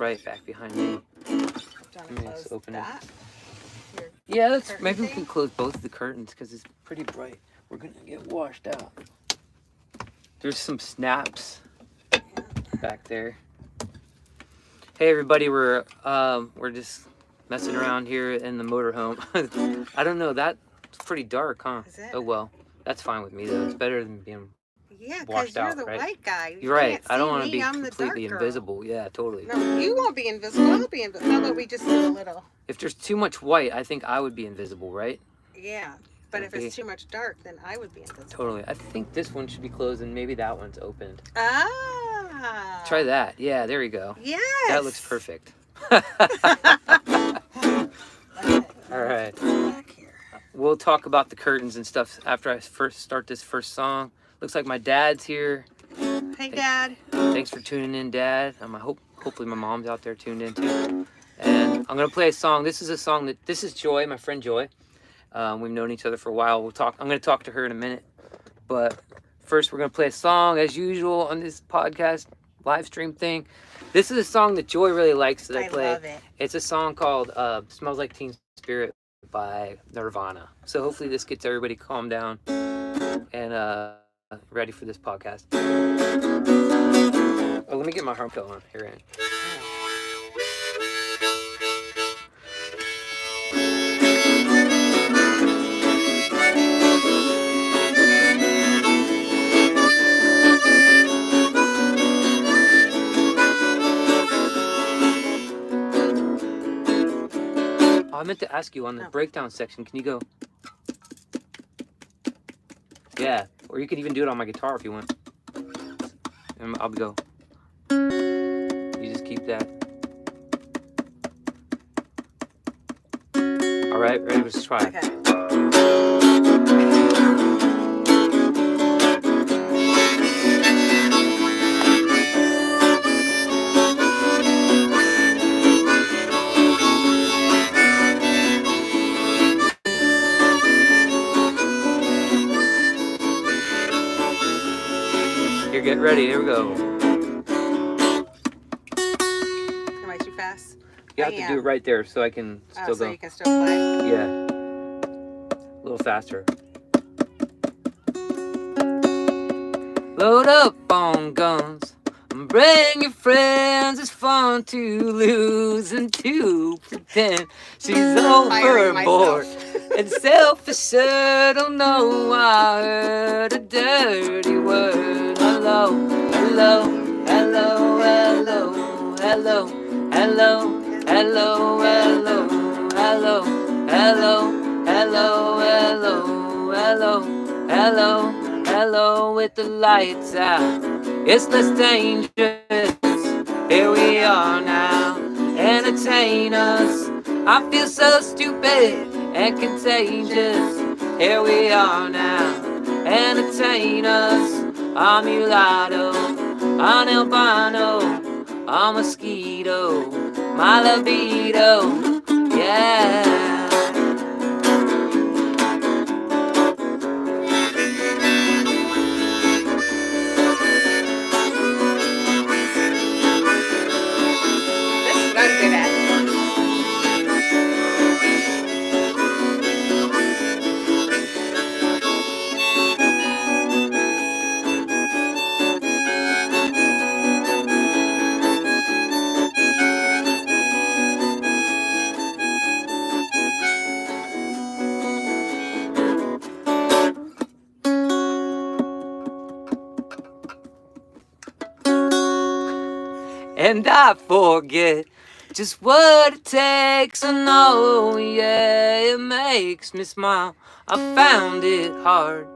right back behind me. Do you want to close open that? Yeah, maybe we can close both of the curtains because it's pretty bright. We're gonna get washed out. There's some snaps back there. Hey everybody, we're just messing around here in the motorhome. I don't know, that's pretty dark, huh? Is it? Oh well, that's fine with me though. It's better than being washed out, you're the white guy. You're right. I don't want to me. be I'm completely invisible. Yeah, totally. No, you won't be invisible. I'll be invisible. How about we just do a little? If there's too much white, I think I would be invisible, right? Yeah. But if it's too much dark, then I would be invisible. Totally. I think this one should be closed and maybe that one's opened. Ah. Try that. Yeah, there you go. Yes. That looks perfect. All right. Back here. We'll talk about the curtains and stuff after I start this first song. Looks like my dad's here. Hey, Dad. Thanks for tuning in, Dad. Hopefully my mom's out there tuned in too. And I'm gonna play a song. This is Joy, my friend Joy. We've known each other for a while. I'm going to talk to her in a minute. But first, we're going to play a song, as usual, on this podcast live stream thing. This is a song that Joy really likes that I play. I love it. It's a song called Smells Like Teen Spirit by Nirvana. So hopefully this gets everybody calmed down and ready for this podcast. Oh, let me get my harmonica on here. I meant to ask you on the breakdown section, can you go? Yeah, or you could even do it on my guitar if you want. And I'll go. You just keep that. All right, ready? Let's try. Okay. Get ready, here we go. Am I too fast? You have to do it right there so I can still go. So you can still play? Yeah. A little faster. Load up on guns. Bring your friends. It's fun to lose and to pretend she's overboard and self-assured. Oh no, I heard a dirty word. Hello, hello, hello, hello, hello, hello, hello, hello, hello, hello, hello, hello, hello, hello, hello, with the lights out. It's less dangerous. Here we are now. Entertain us. I feel so stupid and contagious. Here we are now. Entertain us. I'm mulatto, I'm albino, I'm mosquito, my libido, yeah. This is what I'm good at. And I forget just what it takes. I know, yeah, it makes me smile. I found it hard.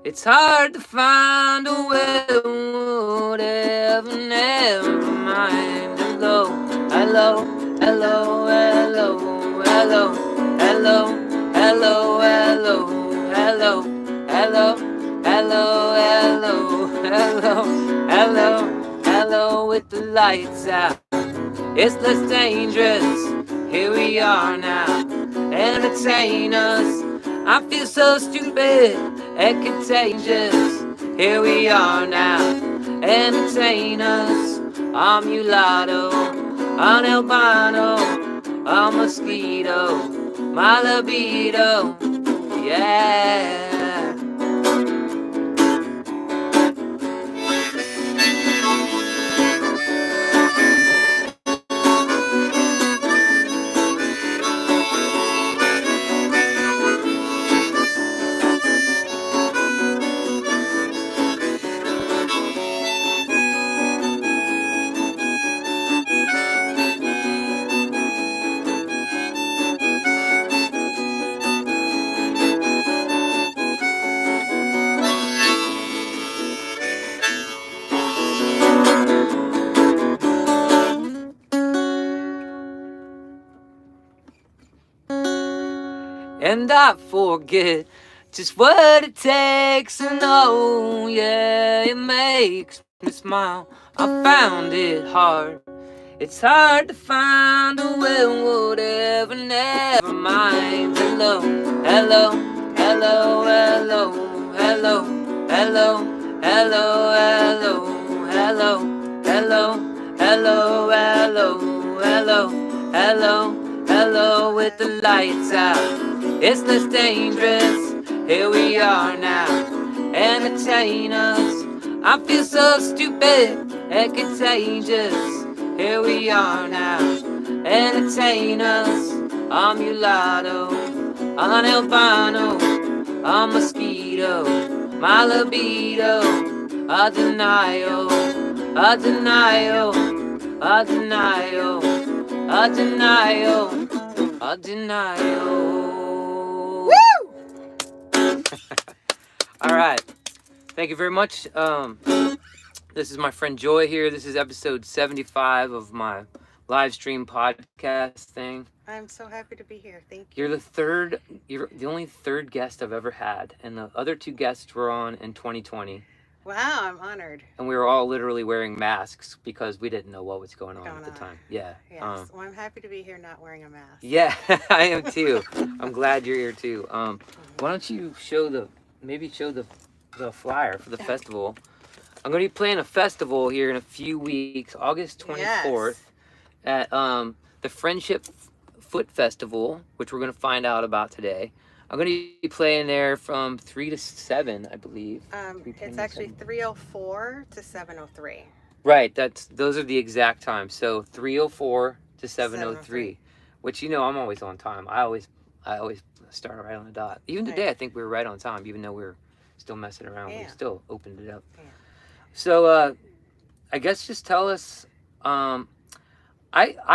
It's hard to find a well, whatever, never mind. Hello, hello, hello, hello, hello, hello, hello, hello, hello, hello, hello, hello, hello, hello. Hello, with the lights out. It's less dangerous. Here we are now. Entertain us. I feel so stupid and contagious. Here we are now. Entertain us. I'm mulatto. an albino, a mosquito, my libido, yeah. And I forget just what it takes to know, yeah, it makes me smile. I found it hard. It's hard to find a will, whatever, never mind. Hello, hello, hello, hello, hello, hello, hello, hello, hello, hello, hello, hello, hello, hello, hello, with the lights out. It's less dangerous. Here we are now. Entertain us. I feel so stupid and contagious. Here we are now. Entertain us. A mulatto, an albino, a mosquito, my libido, a denial, a denial, a denial, a denial, a denial. Woo! All right. Thank you very much. This is my friend Joy here. This is episode 75 of my live stream podcast thing. I'm so happy to be here. Thank you. You're the only third guest I've ever had, and the other two guests were on in 2020. Wow, I'm honored. And we were all literally wearing masks because we didn't know what was going on at the time. Yeah. Yes. Well, I'm happy to be here not wearing a mask. Yeah, I am too. I'm glad you're here too. Why don't you show the flyer for the festival? I'm going to be playing a festival here in a few weeks, August 24th, at the Friendship Foot Festival, which we're going to find out about today. I'm going to be playing there from 3 to 7, I believe. It's actually 3:04 to 7:03. Right, those are the exact times. So 3:04 to 7:03, which I'm always on time. I always start right on the dot. Even today, I think we were right on time, even though we were still messing around. Yeah. We still opened it up. Yeah. So I guess just tell us. I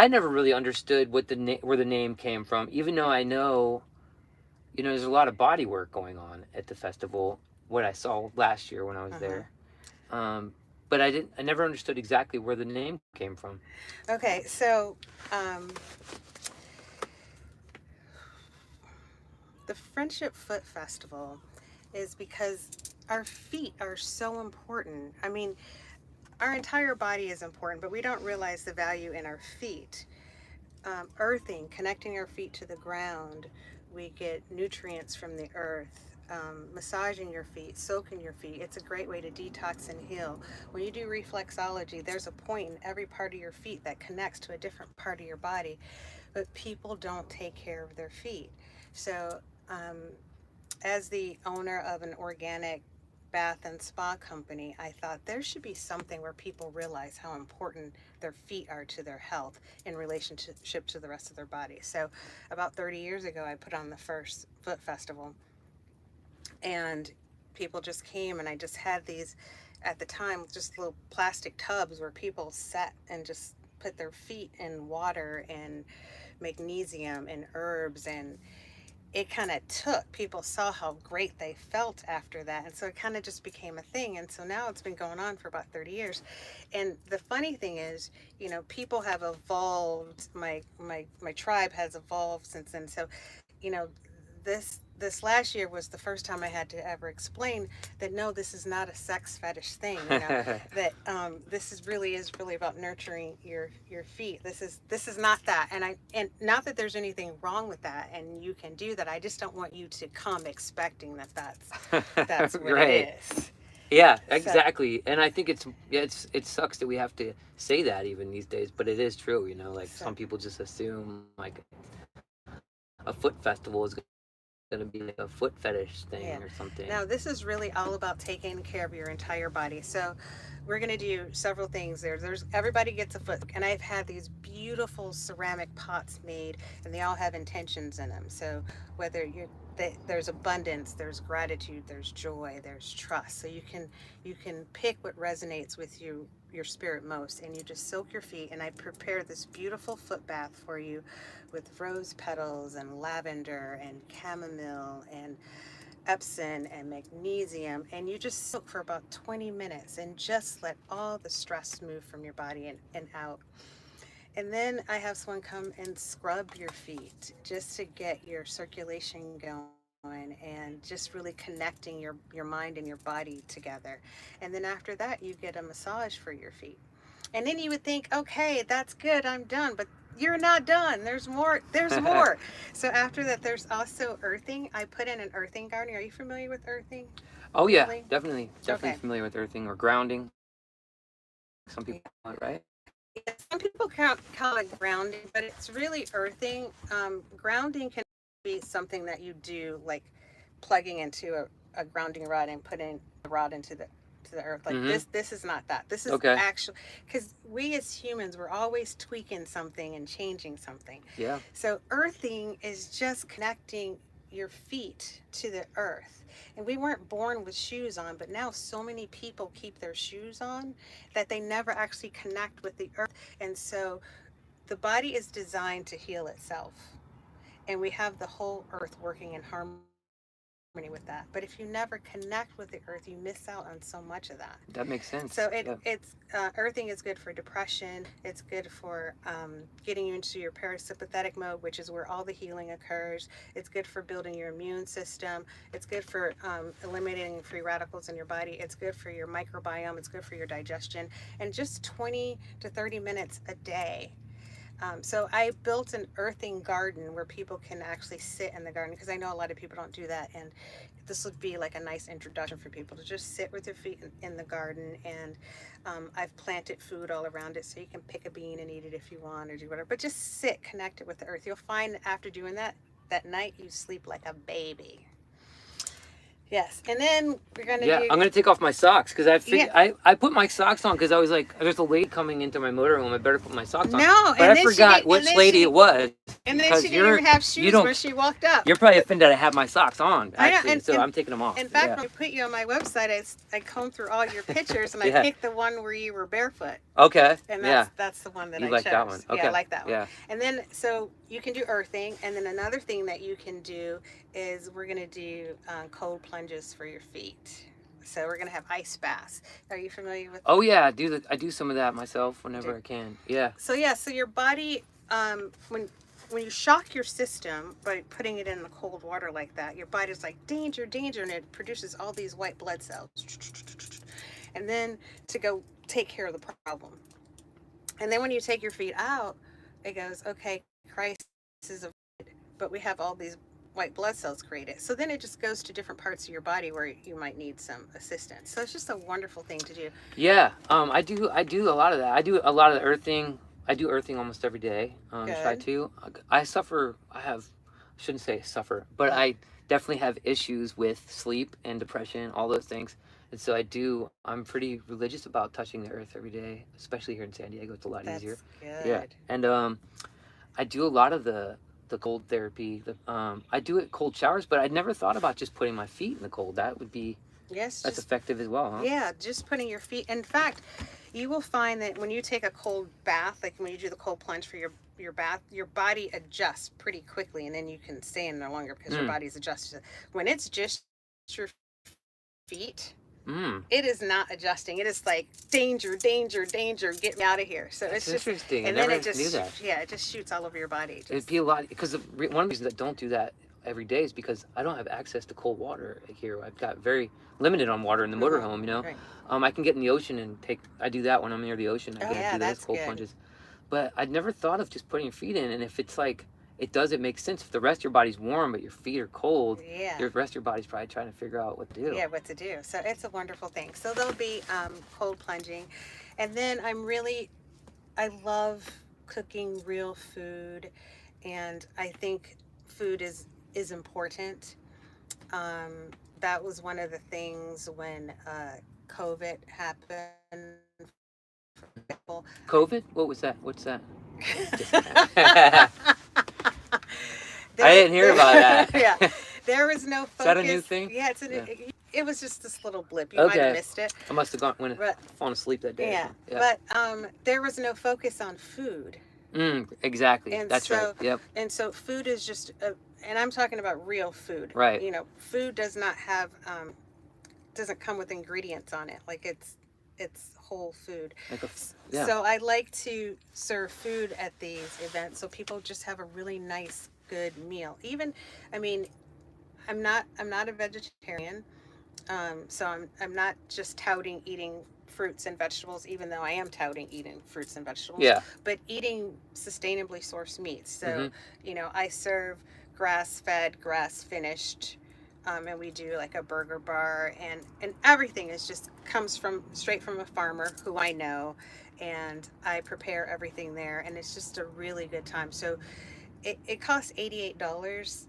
never really understood where the name came from, even though I know, there's a lot of body work going on at the festival. What I saw last year when I was there, but I never understood exactly where the name came from. Okay, so the Friendship Foot Festival is because our feet are so important. I mean, our entire body is important, but we don't realize the value in our feet. Earthing, connecting our feet to the ground, we get nutrients from the earth. Massaging your feet, soaking your feet, it's a great way to detox and heal. When you do reflexology, there's a point in every part of your feet that connects to a different part of your body, but people don't take care of their feet. So as the owner of an organic bath and spa company, I thought there should be something where people realize how important their feet are to their health in relationship to the rest of their body. So about 30 years ago, I put on the first foot festival, and people just came, and I just had these, at the time, just little plastic tubs where people sat and just put their feet in water and magnesium and herbs, and it kind of took. People saw how great they felt after that, and so it kind of just became a thing. And so now it's been going on for about 30 years. And the funny thing is, people have evolved. My tribe has evolved since then. So, this last year was the first time I had to ever explain that no, this is not a sex fetish thing. That this is really about nurturing your feet. This is not that, and not that there's anything wrong with that, and you can do that. I just don't want you to come expecting that's what right. it is. Yeah, So, exactly. And I think it sucks that we have to say that even these days, but it is true, you know, like so some people just assume like a foot festival is gonna be like a foot fetish yeah. thing or something. Now this is really all about taking care of your entire body. So we're going to do several things there. There's everybody gets a foot, and I've had these beautiful ceramic pots made, and they all have intentions in them. So whether there's abundance, there's gratitude, there's joy, there's trust. So you can pick what resonates with your spirit most, and you just soak your feet. And I prepare this beautiful foot bath for you with rose petals and lavender and chamomile and Epsom and magnesium, and you just soak for about 20 minutes and just let all the stress move from your body and out. And then I have someone come and scrub your feet just to get your circulation going and just really connecting your mind and your body together. And then after that, you get a massage for your feet. And then you would think, okay, that's good, I'm done. But you're not done. There's more. There's more. So after that, there's also earthing. I put in an earthing garden. Are you familiar with earthing? Oh yeah, Really? definitely Okay. familiar with earthing or grounding. Some people call it, right? Yeah, some people call it grounding, but it's really earthing. Grounding can be something that you do, like plugging into a grounding rod and putting the rod into the earth. Like Mm-hmm. this is not that. This is Okay. actually, because we as humans, we're always tweaking something and changing something. Yeah. So earthing is just connecting your feet to the earth. And we weren't born with shoes on, but now so many people keep their shoes on that they never actually connect with the earth. And so the body is designed to heal itself. And we have the whole earth working in harmony with that. But if you never connect with the earth, you miss out on so much of that. That makes sense. So Yeah. it's earthing is good for depression. It's good for getting you into your parasympathetic mode, which is where all the healing occurs. It's good for building your immune system. It's good for eliminating free radicals in your body. It's good for your microbiome. It's good for your digestion. And just 20 to 30 minutes a day. So I built an earthing garden where people can actually sit in the garden, because I know a lot of people don't do that, and this would be like a nice introduction for people to just sit with their feet in the garden. And I've planted food all around it, so you can pick a bean and eat it if you want, or do whatever. But just sit connected with the earth. You'll find after doing that, that night you sleep like a baby. Yes, and then we're gonna Yeah, do. I'm gonna take off my socks because Yeah. I put my socks on because I was like, there's a lady coming into my motorhome. I better put my socks on. No, But and I then forgot which lady it was. and then because she didn't even have shoes don't- when she walked up. You're probably offended I have my socks on, I know, actually, so I'm taking them off. In fact, Yeah. when I put you on my website, I combed through all your pictures and Yeah. I picked the one where you were barefoot. Okay. And Yeah. that's the one that You I like chose. that one? Yeah, Okay. I like that one. Yeah. And then, so you can do earthing. And then another thing that you can do is we're going to do cold plunges for your feet. So we're going to have ice baths. Are you familiar with Oh yeah, I do some of that myself whenever I can. Yeah. So yeah, so your body, when you shock your system by putting it in the cold water like that, your body's like danger, danger, and it produces all these white blood cells, and then to go take care of the problem. And then when you take your feet out, it goes, okay, crisis is avoided, but we have all these white blood cells created. So then it just goes to different parts of your body where you might need some assistance. So it's just a wonderful thing to do. Yeah. I do a lot of that. I do a lot of the earthing. I do earthing almost every day. Try Good. to. I suffer. I shouldn't say suffer, but I definitely have issues with sleep and depression, all those things. And so I'm pretty religious about touching the earth every day, especially here in San Diego. It's a lot That's easier. good. Yeah. And I do a lot of the cold therapy. I do it cold showers, but I'd never thought about just putting my feet in the cold. That would be Yes. that's effective as well, huh? Yeah, just putting your feet. In fact, you will find that when you take a cold bath, like when you do the cold plunge for your bath, your body adjusts pretty quickly, and then you can stay in there longer because your body's adjusted. When it's just your feet, it is not adjusting. It is like danger, danger, danger. Get me out of here. So That's it's just interesting. and I then never it just knew that. yeah, it just shoots all over your body. It'd be a lot because one of the reasons I don't do that every day is because I don't have access to cold water here. I've got very limited on water in the motorhome. You know, Right. I can get in the ocean and I do that when I'm near the ocean. I Oh, get yeah, do those that's cold good. plunges. But I'd never thought of just putting your feet in, and if it's like it makes sense if the rest of your body's warm but your feet are cold. Yeah. Your rest of your body's probably trying to figure out what to do. Yeah, what to do. So it's a wonderful thing. So there'll be cold plunging. And then I love cooking real food. And I think food is important. That was one of the things when COVID happened. COVID? What was that? What's that? There, I didn't hear about that. Yeah, there was no focus. Is that a new thing? Yeah, Yeah. It was just this little blip. You might have missed it. I must have fallen asleep that day. Yeah, but there was no focus on food. Exactly. And That's right. Yep. And so food is just, and I'm talking about real food. Right. You know, food does not have, doesn't come with ingredients on it. Like it's whole food. Yeah. So I like to serve food at these events so people just have a really nice, good meal. Even, I mean, I'm not a vegetarian, so I'm not just touting eating fruits and vegetables, even though I am touting eating fruits and vegetables. Yeah. But eating sustainably sourced meats. So, Mm-hmm. you know, I serve grass-fed, grass-finished, and we do like a burger bar, and everything is just comes from straight from a farmer who I know, and I prepare everything there, and it's just a really good time. So it costs $88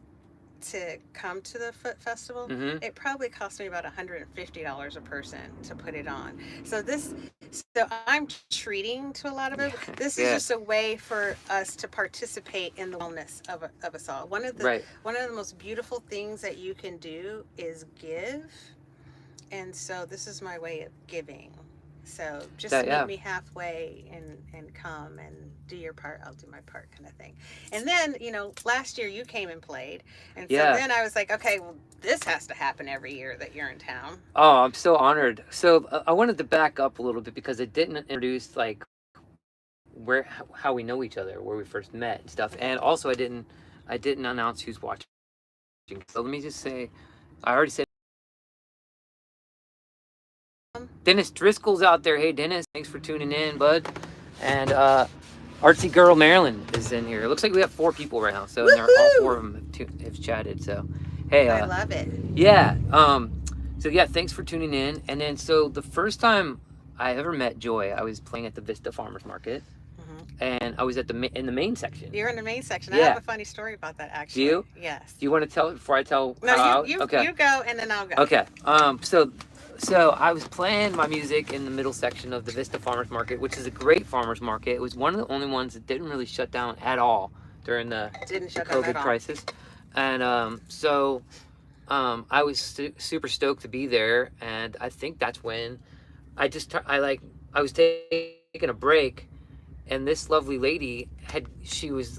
to come to the foot festival. Mm-hmm. It probably cost me about $150 a person to put it on. So I'm treating to a lot of it. This is just a way for us to participate in the wellness of us all. One of the most beautiful things that you can do is give. And so this is my way of giving. So just meet me halfway and come and do your part, I'll do my part, kind of thing. And then, you know, last year you came and played. And so then I was like, okay, well, this has to happen every year that you're in town. Oh, I'm so honored. So I wanted to back up a little bit because it didn't introduce like how we know each other, where we first met and stuff. And also I didn't announce who's watching. So let me just say, I already said Dennis Driscoll's out there. Hey, Dennis, thanks for tuning in, bud. And Artsy Girl Marilyn is in here. It looks like we have 4 people right now. So all 4 of them have chatted. So, hey. I love it. Yeah. So, yeah, thanks for tuning in. And then, so the first time I ever met Joy, I was playing at the Vista Farmers Market. And I was in the main section. You're in the main section. I have a funny story about that, actually. Do you? Yes. Do you want to tell it before I tell? No, you go, and then I'll go. Okay. So I was playing my music in the middle section of the Vista Farmers Market, which is a great farmers market. It was one of the only ones that didn't really shut down at all during the COVID crisis. And I was super stoked to be there. And I think that's when I was taking a break, and this lovely lady she was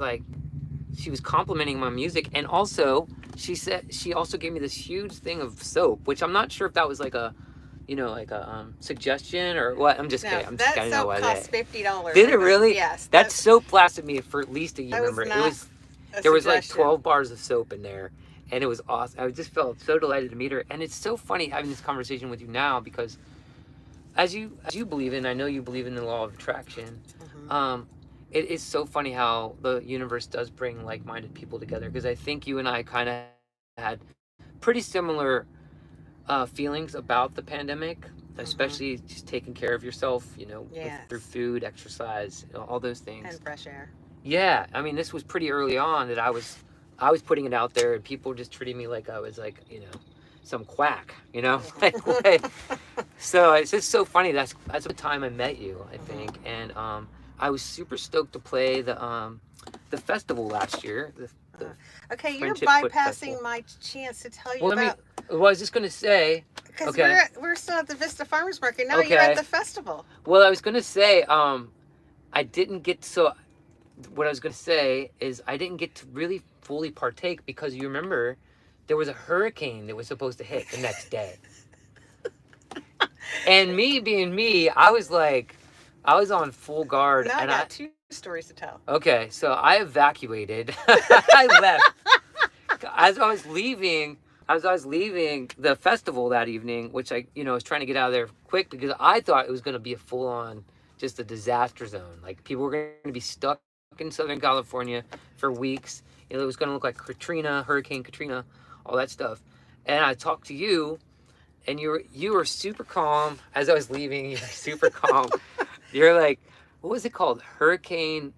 complimenting my music, and also she also gave me this huge thing of soap, which I'm not sure if that was like a suggestion or what. I'm just kidding. I'm just kidding. That soap cost $50. Did it really? Yes. That soap lasted me for at least a year. There was like 12 bars of soap in there, and it was awesome. I just felt so delighted to meet her, and it's so funny having this conversation with you now because as you believe in, I know you believe in the law of attraction. It is so funny how the universe does bring like-minded people together, because I think you and I kind of had pretty similar feelings about the pandemic, especially just taking care of yourself, you know, through food, exercise, all those things. And fresh air. Yeah. I mean, this was pretty early on that I was putting it out there, and people just treating me like I was like, you know, some quack, you know? So it's just so funny. That's the time I met you, I think. And I was super stoked to play the festival last year. Okay, you're bypassing my chance to tell you about. I was just gonna say. Because we're still at the Vista Farmers Market. Now you're at the festival. Well, I was gonna say, I didn't get what I was gonna say is I didn't get to really fully partake because you remember there was a hurricane that was supposed to hit the next day. And me being me, I was on full guard. Now I got 2 stories to tell. Okay, so I evacuated. I left. As I was leaving the festival that evening, which I was trying to get out of there quick because I thought it was going to be a full-on, just a disaster zone. Like people were going to be stuck in Southern California for weeks. It was going to look like Hurricane Katrina, all that stuff. And I talked to you, and you were super calm. As I was leaving, you were super calm. You're like, what was it called? Hurricane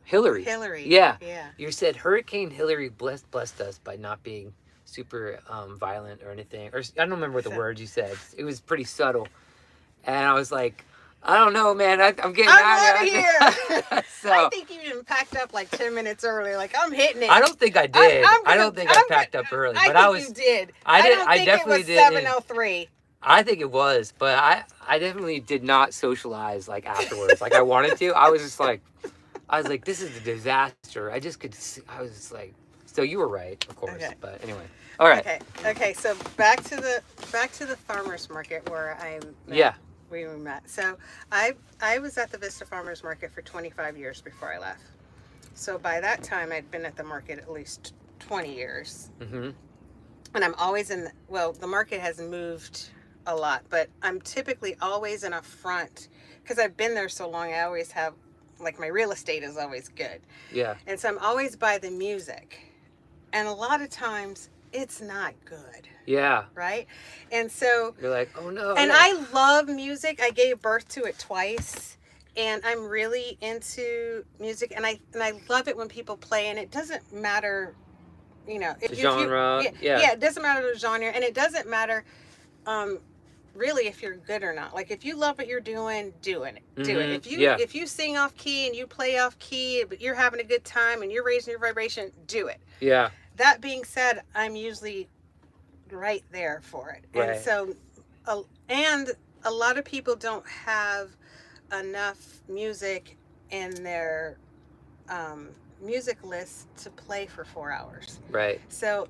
Hillary. Hillary. Yeah. Yeah. You said Hurricane Hillary blessed us by not being super violent or anything. Or I don't remember what the words you said. It was pretty subtle. And I was like, I don't know, man. I'm getting out of of here. So I think you even packed up like 10 minutes early. Like, I'm hitting it. I don't think I did. I don't think I packed up early. But I was. You did. I did. Don't I think definitely it was did. 7:03. I think it was, but I definitely did not socialize like afterwards. Like I wanted to. I was like, this is a disaster. I just could. I was just like, so you were right, of course. Okay. But anyway, all right. Okay. So back to the farmers market where we met. So I was at the Vista Farmers Market for 25 years before I left. So by that time, I'd been at the market at least 20 years. Mm-hmm. And I'm always the market has moved a lot, but I'm typically always in a front because I've been there so long. I always have, like, my real estate is always good. Yeah. And so I'm always by the music. And a lot of times it's not good. Yeah. Right? And so you're like, oh no. And I love music. I gave birth to it twice. And I'm really into music, and I love it when people play, and it doesn't matter, the genre. Yeah, it doesn't matter the genre, and it doesn't matter really if you're good or not. Like, if you love what you're doing, do it. If you sing off key and you play off key, but you're having a good time and you're raising your vibration, do it. Yeah. That being said, I'm usually right there for it. Right. And so and a lot of people don't have enough music in their music list to play for 4 hours. Right. So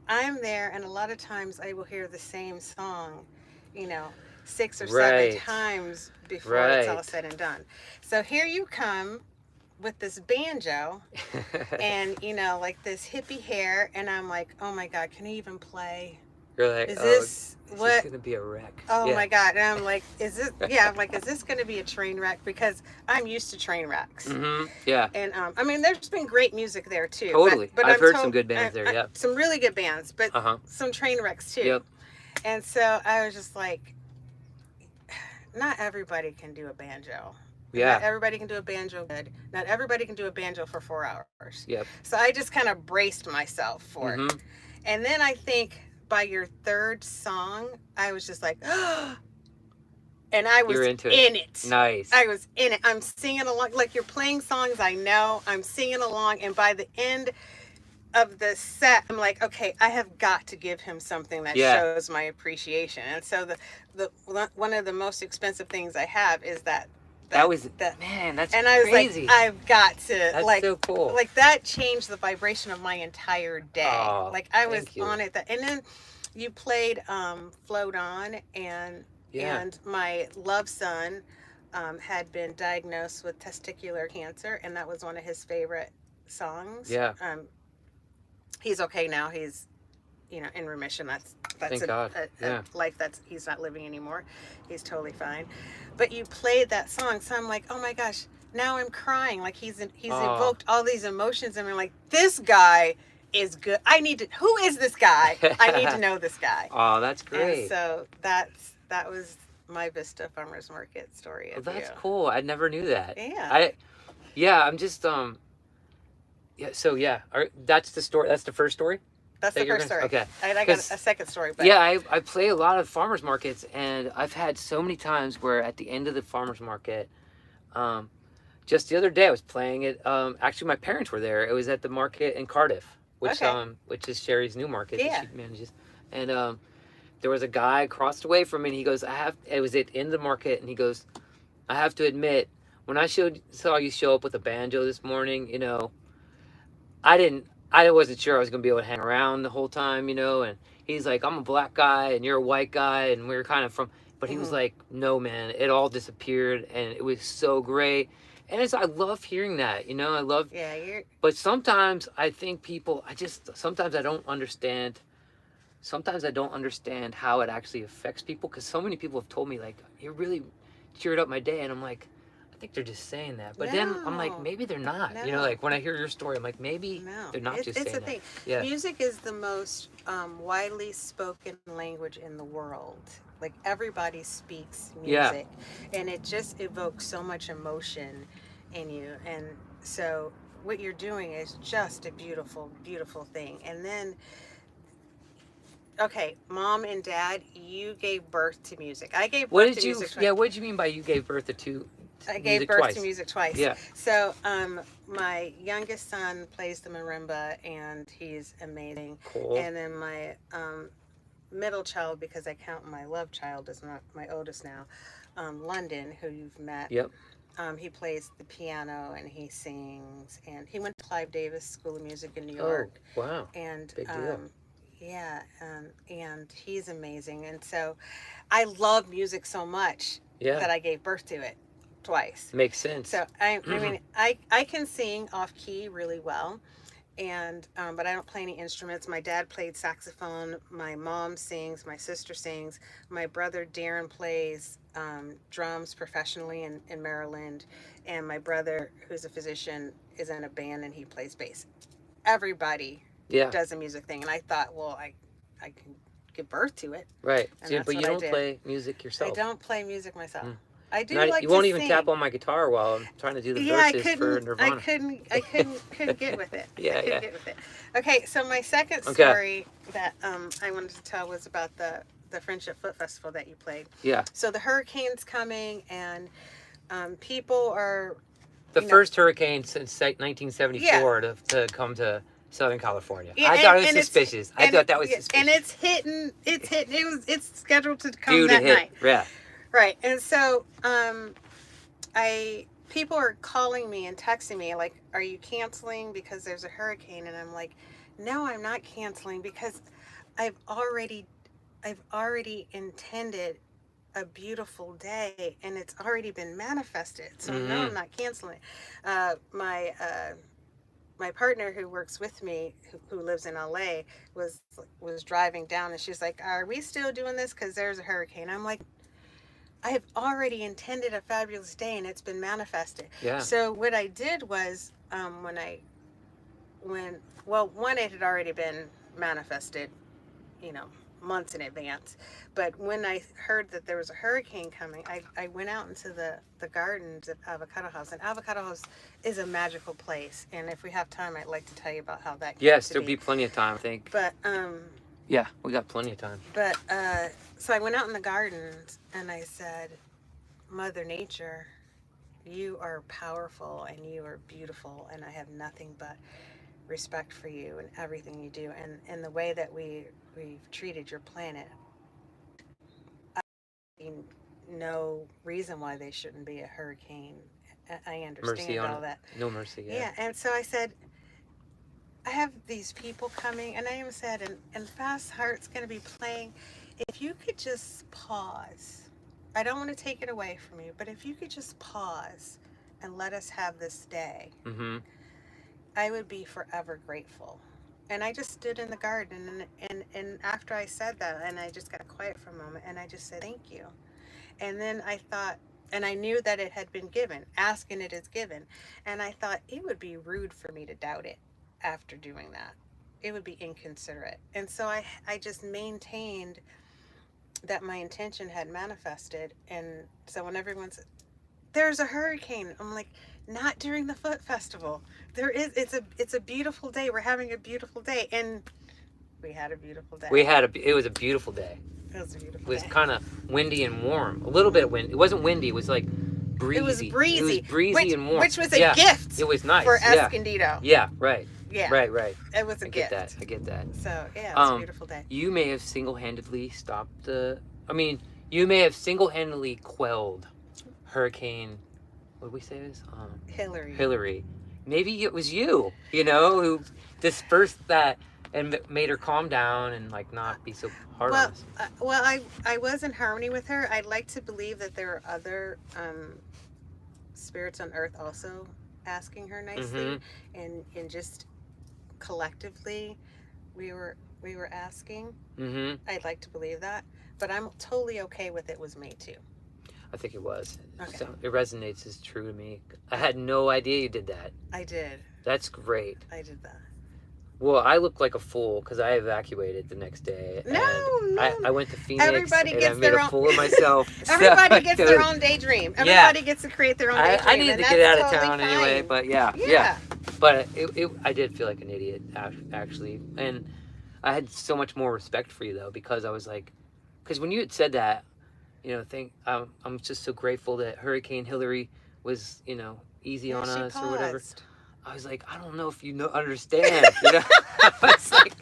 I'm there, and a lot of times I will hear the same song, 6 or 7 times before it's all said and done. So here you come with this banjo and, like this hippie hair, and I'm like, oh my God, can he even play? You're like, is this going to be a wreck? Oh my God. And I'm like, is this going to be a train wreck? Because I'm used to train wrecks. Mm-hmm. Yeah. And, there's been great music there too. Totally. But I've heard some good bands there, yeah. Some really good bands, but some train wrecks too. Yep. And so I was just like, not everybody can do a banjo. Yeah. Not everybody can do a banjo good. Not everybody can do a banjo for 4 hours. Yep. So I just kind of braced myself for it. And then I think by your third song, I was just like, and I was in it. Nice. I was in it. I'm singing along. Like, you're playing songs I know. I'm singing along. And by the end of the set, I'm like, okay, I have got to give him something that shows my appreciation. And so the one of the most expensive things I have is that. Man, that's and I was crazy. like, I've got to. That's so cool. Like, that changed the vibration of my entire day. Oh, like, I was on it. And then you played Float On, and my love son had been diagnosed with testicular cancer, and that was one of his favorite songs. Yeah. He's okay now. He's, in remission. That's Thank God. a life he's not living anymore. He's totally fine. But you played that song, so I'm like, oh my gosh, now I'm crying. Like, he's evoked all these emotions, and I'm like, this guy is good. Who is this guy? I need to know this guy. Oh, that's great. And so that was my Vista Farmers Market story. That's cool. I never knew that. Yeah. I'm just that's the story. That's the first story. That's the first story. Okay. I got a second story. But yeah, I play a lot of farmers markets, and I've had so many times where at the end of the farmers market, just the other day I was playing it. Actually, my parents were there. It was at the market in Cardiff, which is Sherry's new market that she manages. And there was a guy across the way from me, and he goes, it was in the market, and he goes, I have to admit, when I saw you show up with a banjo this morning, I wasn't sure I was going to be able to hang around the whole time, and he's like, I'm a black guy and you're a white guy, and we're kind of but he was like, no, man, it all disappeared, and it was so great. And I love hearing that, I love, but sometimes I think sometimes I don't understand how it actually affects people, because so many people have told me, like, you really cheered up my day, and I'm like, I think they're just saying that. But then I'm like, No. maybe they're not. You know, No. like when I hear your story, I'm like, maybe No, they're not just it's saying a thing. that. Yeah. Music is the most widely spoken language in the world. Like everybody speaks Yeah. music, and it just evokes so much emotion in you. And so what you're doing is just a beautiful, beautiful thing. And then, okay, mom and dad, you gave birth to music. I gave What birth did to you? music. Yeah. What did you mean by you gave birth to two? I gave Music birth twice. to music twice. Yeah. So, my youngest son plays the marimba, and he's amazing. Cool. And then my middle child, because I count my love child as my oldest now, London, who you've met. Yep. He plays the piano and he sings, and he went to Clive Davis School of Music in New York. Oh, wow. And Big deal. yeah, and he's amazing. And so, I love music so much that I gave birth to it twice. Makes sense. So I mean, I can sing off key really well, and but I don't play any instruments. My dad played saxophone. My mom sings. My sister sings. My brother Darren plays drums professionally in Maryland, and my brother, who's a physician, is in a band and he plays bass. Everybody does a music thing, and I thought, well, I can give birth to it. Right. And So, that's but you what I don't did. play music yourself. I don't play music myself. I do Not, like you to won't even sing. tap on my guitar while I'm trying to do the Yeah, verses for Nirvana. I couldn't get with it. Yeah, I couldn't yeah. get with it. Okay, so my second Okay. story that I wanted to tell was about the Friendship Foot Festival that you played. Yeah. So the hurricane's coming, and people are The first hurricane since 1974 to come to Southern California. Yeah, I thought it was and suspicious. I thought that was yeah, suspicious. and it's hitting. It's scheduled to come that night. Yeah. Right. And so people are calling me and texting me like, are you canceling because there's a hurricane? And I'm like, no, I'm not canceling, because I've already intended a beautiful day, and it's already been manifested. So no, I'm not canceling. My partner who works with me, who lives in LA, was driving down, and she's like, are we still doing this because there's a hurricane? I'm like, I have already intended a fabulous day, and it's been manifested. Yeah. So what I did was, one, it had already been manifested, months in advance. But when I heard that there was a hurricane coming, I went out into the gardens of Avocado House. And Avocado House is a magical place. And if we have time, I'd like to tell you about how that came Yes, to there'll be plenty of time, I think. But yeah, we got plenty of time. But so I went out in the gardens and I said, Mother Nature, you are powerful and you are beautiful, and I have nothing but respect for you and everything you do, and the way that we've treated your planet. I see no reason why there shouldn't be a hurricane. I understand Mercy on all it. that. No mercy. Yeah, and so I said, I have these people coming, and I even said, and Fast Heart's going to be playing. If you could just pause, I don't want to take it away from you, but if you could just pause and let us have this day, I would be forever grateful. And I just stood in the garden, and after I said that, and I just got quiet for a moment, and I just said, thank you. And then I thought, and I knew that it had been given. Asking it is given. And I thought it would be rude for me to doubt it after doing that. It would be inconsiderate. And so I just maintained that my intention had manifested. And so when everyone said, there's a hurricane, I'm like, not during the Foot Festival. It's a beautiful day. We're having a beautiful day. And we had a beautiful day. It was a beautiful day. It was a beautiful day. It was kind of windy and warm. A little bit of wind. It wasn't windy. It was like breezy. It was breezy. It was breezy and warm. Which was a gift. It was nice. For Escondido. Yeah, right. Yeah. Right. It was a gift. I get that. So, yeah, it was a beautiful day. You may have single-handedly stopped you may have single-handedly quelled Hurricane, what did we say this? Hillary. Maybe it was you, who dispersed that and made her calm down and not be so hard on us. I was in harmony with her. I'd like to believe that there are other spirits on earth also asking her nicely, and just collectively we were asking. I'd like to believe that, but I'm totally okay with it was me too. I think it was. Okay. So it resonates as true to me. I had no idea you did that. I did. That's great. I did that. Well, I look like a fool because I evacuated the next day. No, and no. I went to Phoenix Everybody and gets I made their a own- fool of myself. Everybody So, gets their own daydream. Everybody gets to create their own daydream. I needed and to get out that's of town totally anyway, fine. but yeah. But I did feel like an idiot, actually. And I had so much more respect for you, though, because I was like, because when you had said that, I'm just so grateful that Hurricane Hillary was, easy on she us or whatever. paused. I was like, I don't know if you understand. I was like,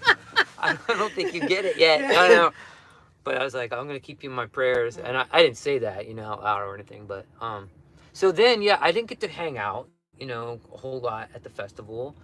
I don't think you get it yet. I don't know. But I was like, I'm going to keep you in my prayers. And I didn't say that, out loud or anything. But, so then, I didn't get to hang out, a whole lot at the festival.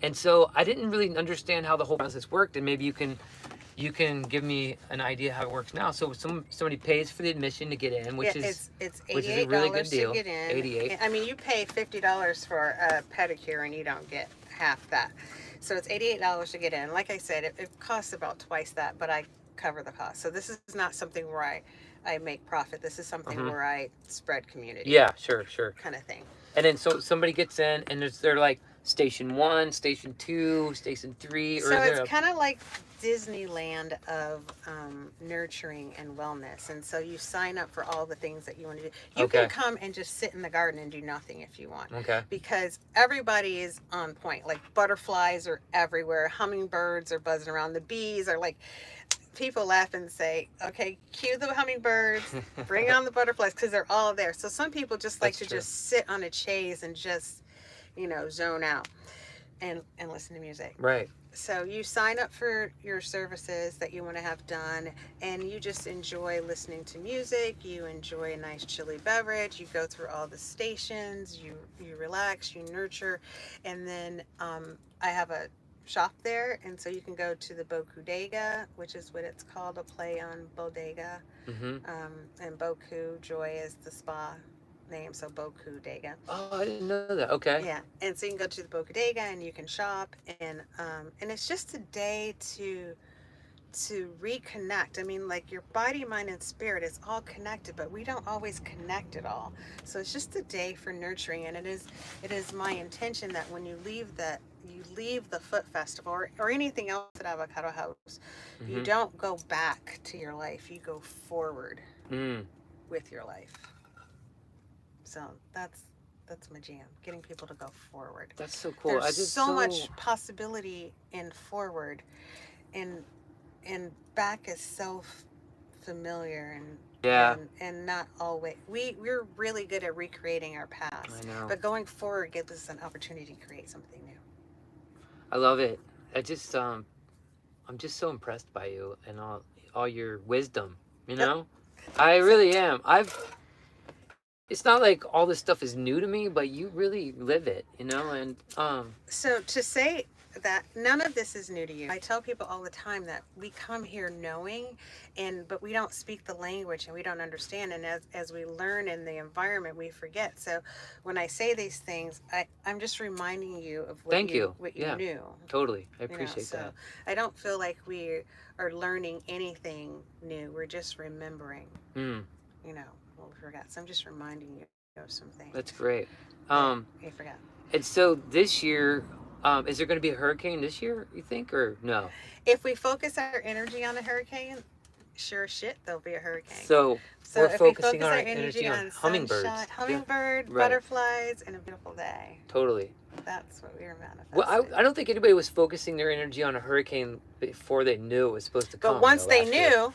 And so I didn't really understand how the whole process worked. And maybe you can give me an idea how it works now. So somebody pays for the admission to get in, which is $88 a really good deal. to get in. 88. I mean, you pay $50 for a pedicure and you don't get half that. So it's $88 to get in. Like I said, it costs about twice that, but I cover the cost. So this is not something where I make profit. This is something where I spread community. Yeah, sure. Kind of thing. And then so somebody gets in and they're like station 1, station 2, station 3. So it's kind of like Disneyland of nurturing and wellness. And so you sign up for all the things that you want to do. You can come and just sit in the garden and do nothing if you want. Okay. Because everybody is on point. Like butterflies are everywhere. Hummingbirds are buzzing around. The bees are like, people laugh and say, okay, cue the hummingbirds, bring on the butterflies, because they're all there. So some people just like to just sit on a chaise and just, zone out and listen to music. Right. So you sign up for your services that you want to have done, and you just enjoy listening to music. You enjoy a nice chilly beverage. You go through all the stations. You relax. You nurture, and then I have a shop there, and so you can go to the Bodega, which is what it's called, a play on bodega. And Boku, joy is the spa name, so Bodega. Oh, I didn't know that. Okay. Yeah, and so you can go to the Bodega and you can shop, and it's just a day to reconnect. I mean, like your body, mind, and spirit is all connected, but we don't always connect it all. So it's just a day for nurturing, and it is my intention that when you leave the Foot Festival or anything else at Avocado House, you don't go back to your life. You go forward with your life. So that's my jam, getting people to go forward. That's so cool. There's so much possibility in forward, and back is so familiar and not always. We're really good at recreating our past. I know. But going forward gives us an opportunity to create something new. I love it. I'm just so impressed by you and all your wisdom, I really am. It's not like all this stuff is new to me, but you really live it, and So to say that none of this is new to you, I tell people all the time that we come here knowing, but we don't speak the language and we don't understand, and as we learn in the environment, we forget. So when I say these things, I'm just reminding you of what you knew. Totally. I appreciate that. I don't feel like we are learning anything new. We're just remembering. What we forgot. So I'm just reminding you of some things. That's great. You forgot. And so this year, is there going to be a hurricane this year, you think, or no? If we focus our energy on a hurricane, sure shit, there'll be a hurricane. So we're if focusing we our focus energy on hummingbirds. sunshine, hummingbird, Right. butterflies, and a beautiful day. Totally. That's what we were manifesting. Well, I don't think anybody was focusing their energy on a hurricane before they knew it was supposed to come. But once they knew,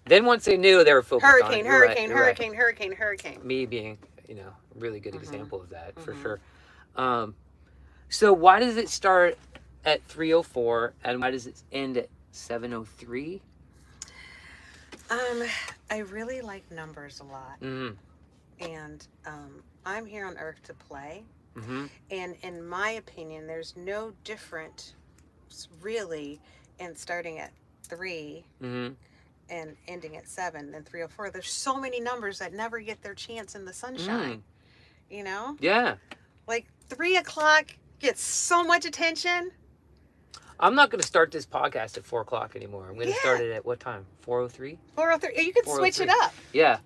then once they knew, they were focused on it. hurricane. Me being, a really good example of that, for sure. So why does it start at 3:04 and why does it end at 7:03? I really like numbers a lot. And I'm here on Earth to play. And in my opinion, there's no different really in starting at 3 and ending at 7 than 3:04. There's so many numbers that never get their chance in the sunshine. Yeah. Like 3 o'clock gets so much attention. I'm not going to start this podcast at 4 o'clock anymore. I'm going to start it at what time? 4:03? 4:03. You can switch it up. Yeah.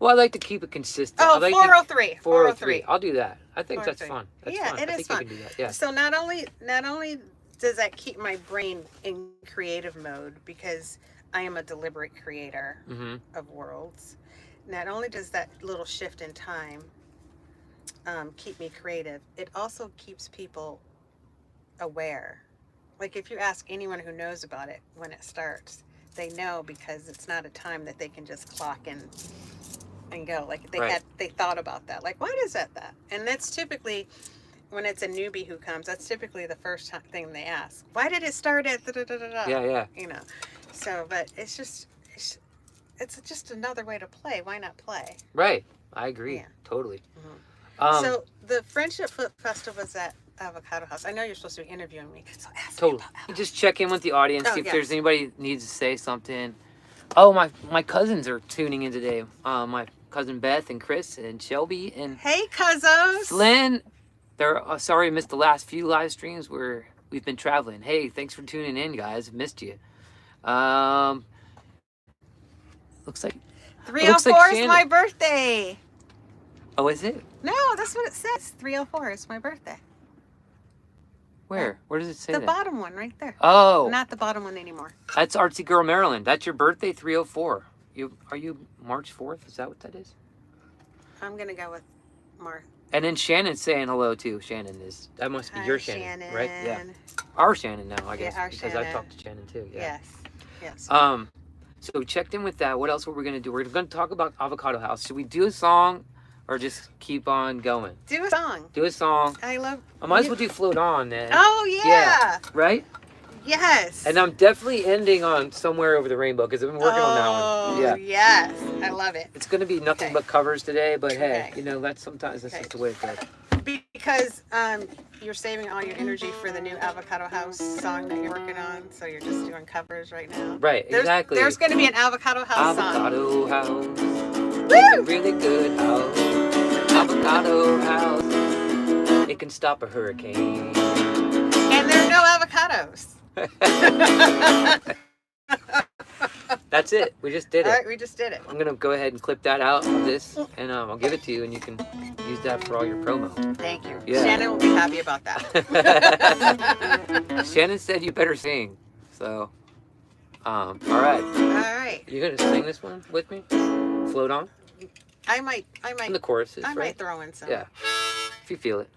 Well, I like to keep it consistent. Oh, I like 403. 403. I'll do that. I think that's 403. fun. That's Yeah, fun. it I is think fun. you can do that. Yeah. So not only does that keep my brain in creative mode, because I am a deliberate creator Mm-hmm. of worlds, not only does that little shift in time keep me creative, it also keeps people aware. Like if you ask anyone who knows about it when it starts, they know, because it's not a time that they can just clock in and go. Like they thought about that. Like, why is that? And that's typically when it's a newbie who comes. That's typically the first thing they ask. Why did it start at da-da-da-da-da? Yeah. You know. So, but it's just another way to play. Why not play? Right. I agree. Yeah. Totally. Mm-hmm. So the Friendship Foot Festival was at Avocado House. I know you're supposed to be interviewing me, so ask me about You just check in with the audience, see if yes. there's anybody that needs to say something. Oh, my cousins are tuning in today. My cousin Beth and Chris and Shelby and Hey, cousins. Lynn. They're sorry I missed the last few live streams where we've been traveling. Hey, thanks for tuning in, guys. Missed you. Looks like 304 is my birthday. Oh, is it? No, that's what it says. 304 is my birthday. Where? Where does it say the that? bottom one right there. Oh. Not the bottom one anymore. That's Artsy Girl Maryland. That's your birthday, 304. Are you March 4th? Is that what that is? I'm going to go with Mart. And then Shannon's saying hello too. That must be your Shannon, right? Yeah. Our Shannon now, I guess. Yeah, our because Shannon. I talked to Shannon too. Yeah. Yes. So we checked in with that. What else were we gonna do? We're gonna talk about Avocado House. Should we do a song or just keep on going? Do a song. Do a song. I might as well do Float On then. Oh yeah. Right? Yes. And I'm definitely ending on Somewhere Over the Rainbow because I've been working on that one. Yeah. Yes. I love it. It's gonna be nothing but covers today, but hey, Okay. that's sometimes that's just the way it goes. Because you're saving all your energy for the new Avocado House song that you're working on, so you're just doing covers right now. Right, exactly. There's going to be an Avocado House song. Avocado House. It's a really good house. Avocado House. It can stop a hurricane. And there are no avocados. That's it. We just did it. All right, we just did it. I'm going to go ahead and clip that out of this, and I'll give it to you, and you can use that for all your promo. Thank you. Yeah. Shannon will be happy about that. Shannon said you better sing. So, all right. All right. You going to sing this one with me? Float On? I might. And the choruses, I right? might throw in some. Yeah. If you feel it.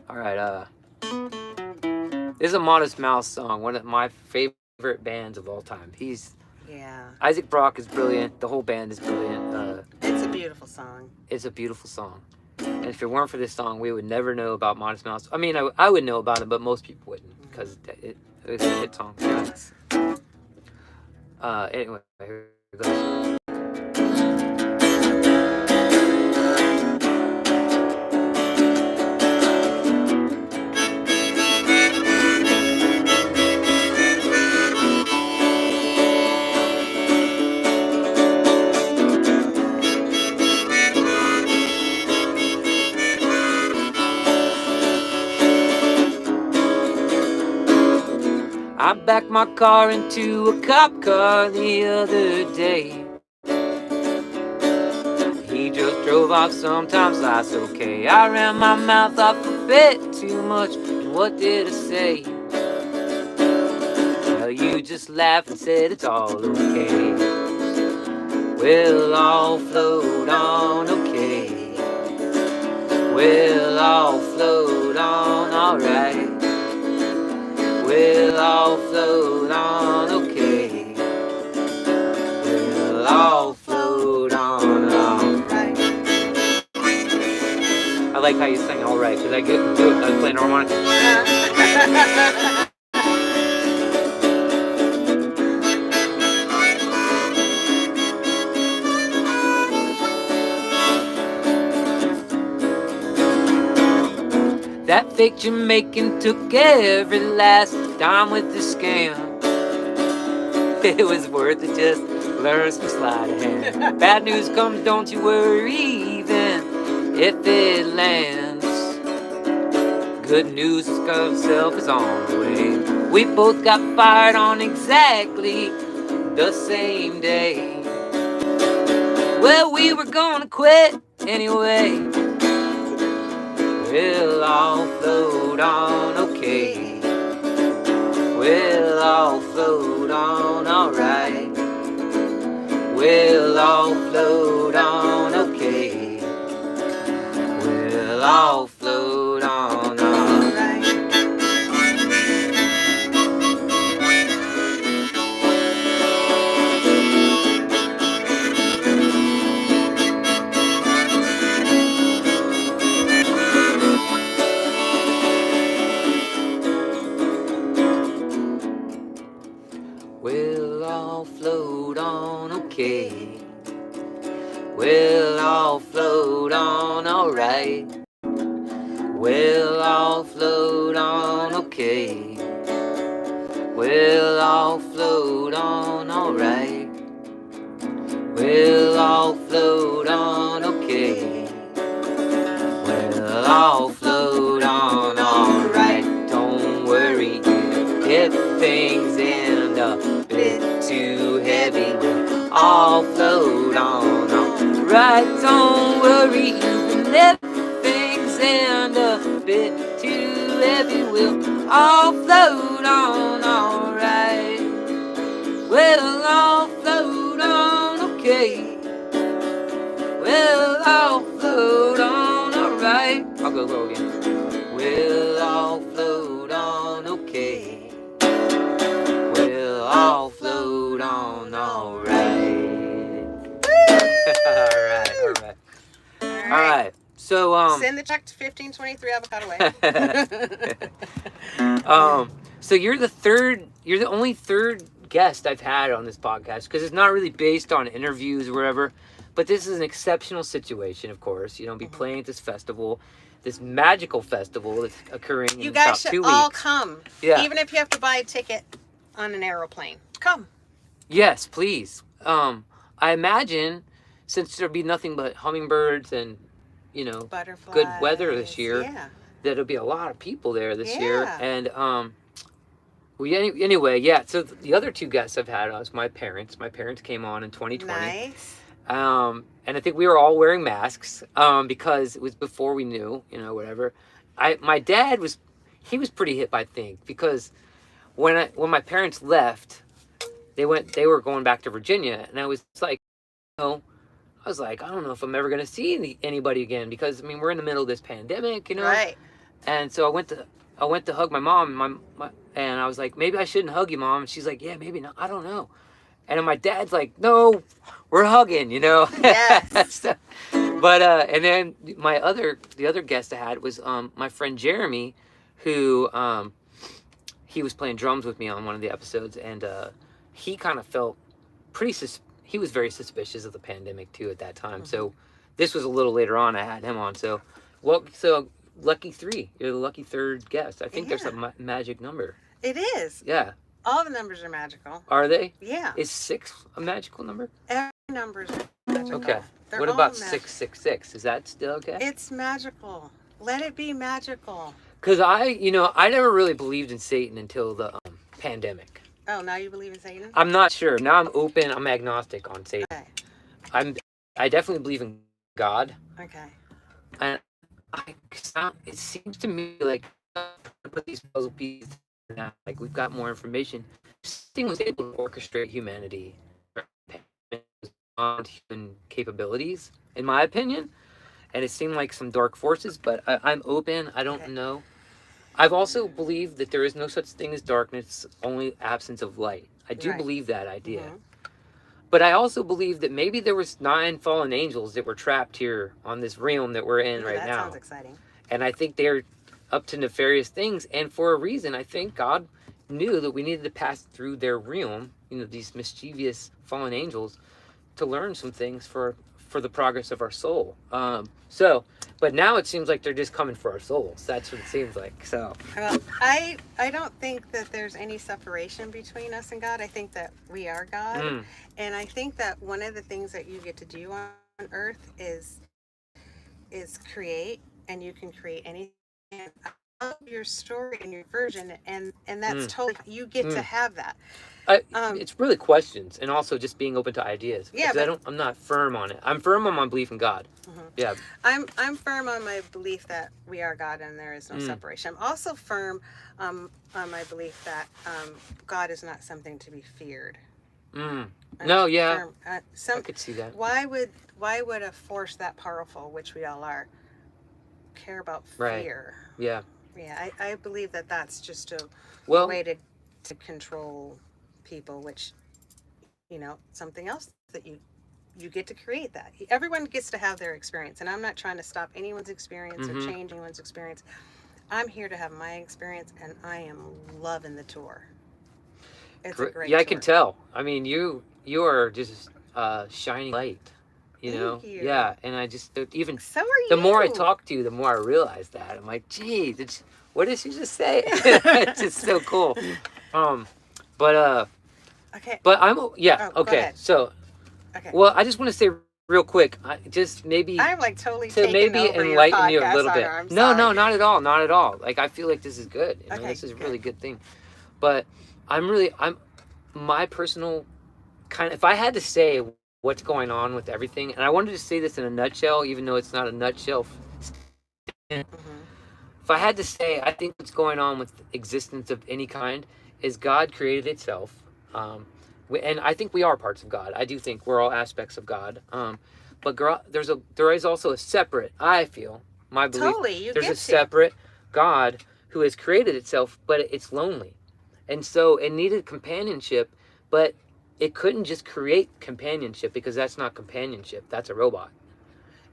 All right, this is a Modest Mouse song, one of my favorite bands of all time. Yeah. Isaac Brock is brilliant. The whole band is brilliant. It's a beautiful song. It's a beautiful song. And if it weren't for this song, we would never know about Modest Mouse. I mean, I would know about it, but most people wouldn't because it was a hit song. Anyway, here it goes. I backed my car into a cop car the other day. He just drove off, sometimes that's okay. I ran my mouth off a bit too much. What did I say? Well, you just laughed and said it's all okay. We'll all float on, okay. We'll all float on, alright. We'll all float on, okay. We'll all float on, alright. I like how you sing alright, because I get do it, I play harmonica. That fake Jamaican took every last dime with the scam. It was worth it, just learn some sleight of hand. Bad news comes, don't you worry, even if it lands. Good news itself is on the way. We both got fired on exactly the same day. Well, we were gonna quit anyway. We'll all float on, okay. We'll all float on, alright. We'll all float on, okay. We'll all float on, alright. We'll all float on, okay. We'll all float on, alright. We'll all float on, okay. We'll all float on, alright. We'll all float on, okay. We'll all float on, alright. Don't worry if things end up a bit too heavy. We'll all float on, alright. Don't worry even if things end up a bit too heavy. We'll all float on, alright. We'll all float on, okay. We'll all float on, alright. I'll go again. We'll all float on, okay. We'll all float on, alright. Alright. Alright. So send the check to 1523 Avocado Way. So you're the only third guest I've had on this podcast, because it's not really based on interviews or whatever, but this is an exceptional situation, of course. You know, be playing at this festival, this magical festival that's occurring in about 2 weeks. You guys should all come. Yeah. Even if you have to buy a ticket on an aeroplane. Come. Yes, please. I imagine, since there'll be nothing but hummingbirds and, you know, Butterflies. good weather this year, Yeah. there'll be a lot of people there this year. And anyway, yeah. So the other two guests I've had was my parents. My parents came on in 2020. Nice. And I think we were all wearing masks because it was before we knew, you know, whatever. My dad was pretty hip, I think, because when my parents left, they were going back to Virginia, and I was like, you know, I was like, I don't know if I'm ever gonna see anybody again, because I mean we're in the middle of this pandemic, you know. Right. And so I went to hug my mom, and I was like, maybe I shouldn't hug you, Mom. And she's like, yeah, maybe not. I don't know. And then my dad's like, no, we're hugging, you know. Yes. So, but and then the other guest I had was my friend Jeremy, who he was playing drums with me on one of the episodes, and he kind of felt he was very suspicious of the pandemic too at that time. So this was a little later on. I had him on. So lucky three. You're the lucky third guest. I think there's a magic number. It is. Yeah. All the numbers are magical. Are they? Yeah. Is 6 a magical number? Every number is magical. Okay. They're What all about magic. 666? Is that still okay? It's magical. Let it be magical. Because I never really believed in Satan until the pandemic. Oh, now you believe in Satan? I'm not sure. Now I'm open. I'm agnostic on Satan. Okay. I definitely believe in God. Okay. And it seems to me like put these puzzle pieces now, like we've got more information. This thing was able to orchestrate humanity beyond human capabilities, in my opinion. And it seemed like some dark forces, but I'm open. I don't know. I've also believed that there is no such thing as darkness, only absence of light. I do believe that idea. Mm-hmm. But I also believe that maybe there was 9 fallen angels that were trapped here on this realm that we're in right now. That sounds exciting. And I think they're up to nefarious things. And for a reason, I think God knew that we needed to pass through their realm, you know, these mischievous fallen angels, to learn some things for the progress of our soul. But now it seems like they're just coming for our souls. That's what it seems like. So Well, I don't think that there's any separation between us and God. I think that we are God. And I think that one of the things that you get to do on earth is create, and you can create anything. your story and your version, and that's Mm. totally, you get to Mm. have that. It's really questions, and also just being open to ideas. Yeah, Because but I'm not firm on it. I'm firm on my belief in God. mhm. Yeah. I'm firm on my belief that we are God and there is no Mm. separation. I'm also firm on my belief that God is not something to be feared. Mm. I'm No, yeah, firm. I could see that. Why would a force that powerful, which we all are, care about Right. fear? Yeah. Yeah, I believe that that's just a Well, way to control people, which, something else that you get to create that. Everyone gets to have their experience, and I'm not trying to stop anyone's experience or mm-hmm. change anyone's experience. I'm here to have my experience, and I am loving the tour. It's a great Yeah, I tour. can tell. I mean, you are just shining light. Thank you. Yeah, and I just even So are the more I you. talk to you, the more I realize that I'm like, geez, what did she just say? It's just so cool. Um, but Okay. yeah, Oh, go okay. ahead. So, Okay. well, I just want to say real quick, just maybe I'm like totally to taking maybe over your enlighten you a podcast, little bit. Honor. I'm No, sorry. no, not at all, not at all. Like I feel like this is good. Okay, This is a good. really good thing. But I'm my personal kind of, if I had to say what's going on with everything, and I wanted to say this in a nutshell, even though it's not a nutshell. Mm-hmm. If I had to say, I think what's going on with existence of any kind is God created itself. And I think we are parts of God. I do think we're all aspects of God. But there is also a separate, I feel, my belief, Totally, you there's get a to. separate God who has created itself, but it's lonely. And so it needed companionship, but it couldn't just create companionship because that's not companionship. That's a robot.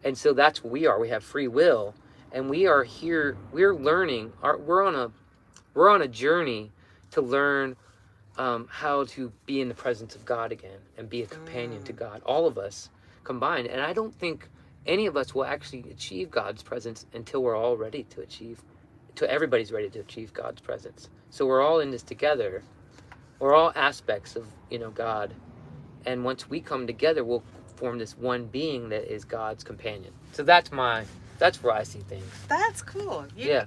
And so that's what we are. We have free will, and we are here. We're learning. We're on a journey to learn how to be in the presence of God again and be a companion to God. All of us combined, and I don't think any of us will actually achieve God's presence until we're all ready to achieve. Till everybody's ready to achieve God's presence. So we're all in this together. We're all aspects of God, and once we come together, we'll form this one being that is God's companion. So that's where I see things. That's cool. Yeah.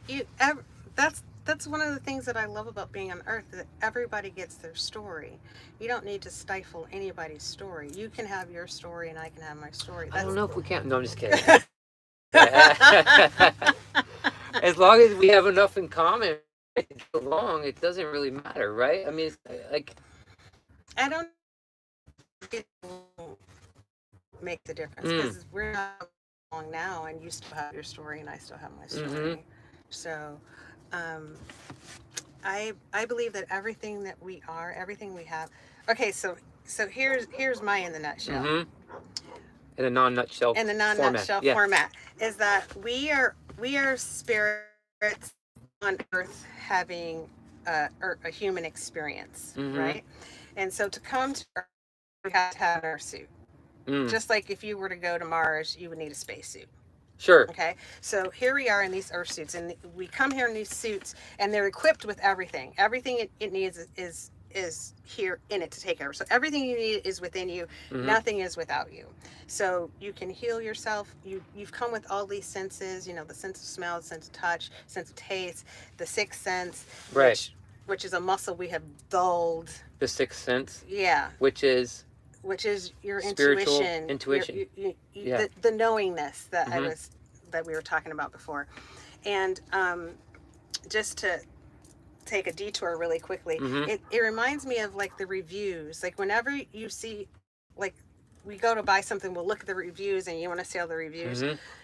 That's one of the things that I love about being on Earth, that everybody gets their story. You don't need to stifle anybody's story. You can have your story, and I can have my story. I don't know if cool. we can. No, I'm just kidding. As long as we have enough in common to get along, it doesn't really matter, right? I mean, it's like I don't it will make the difference because we're not along now, and you still have your story, and I still have my story. Mhm. So, I believe that everything that we are, everything we have. Okay, so here's my in the nutshell. Mm-hmm. In a non-nutshell. In the non-nutshell format is that we are spirits on Earth having a human experience, right? And so to come to Earth, we have to have our suit. Just like if you were to go to Mars, you would need a spacesuit. Sure. Okay, so here we are in these Earth suits, and we come here in these suits, and they're equipped with everything. Everything it needs is here in it to take over. So everything you need is within you. Nothing is without you. So you can heal yourself. You've come with all these senses. The sense of smell, the sense of touch, sense of taste, the sixth sense, right? Which is a muscle we have dulled. The sixth sense. Yeah. Which is your spiritual intuition. Yeah. The knowingness that that we were talking about before. And just to take a detour really quickly, it reminds me of like the reviews. Like whenever you see, like we go to buy something, we'll look at the reviews, and you want to see all the reviews.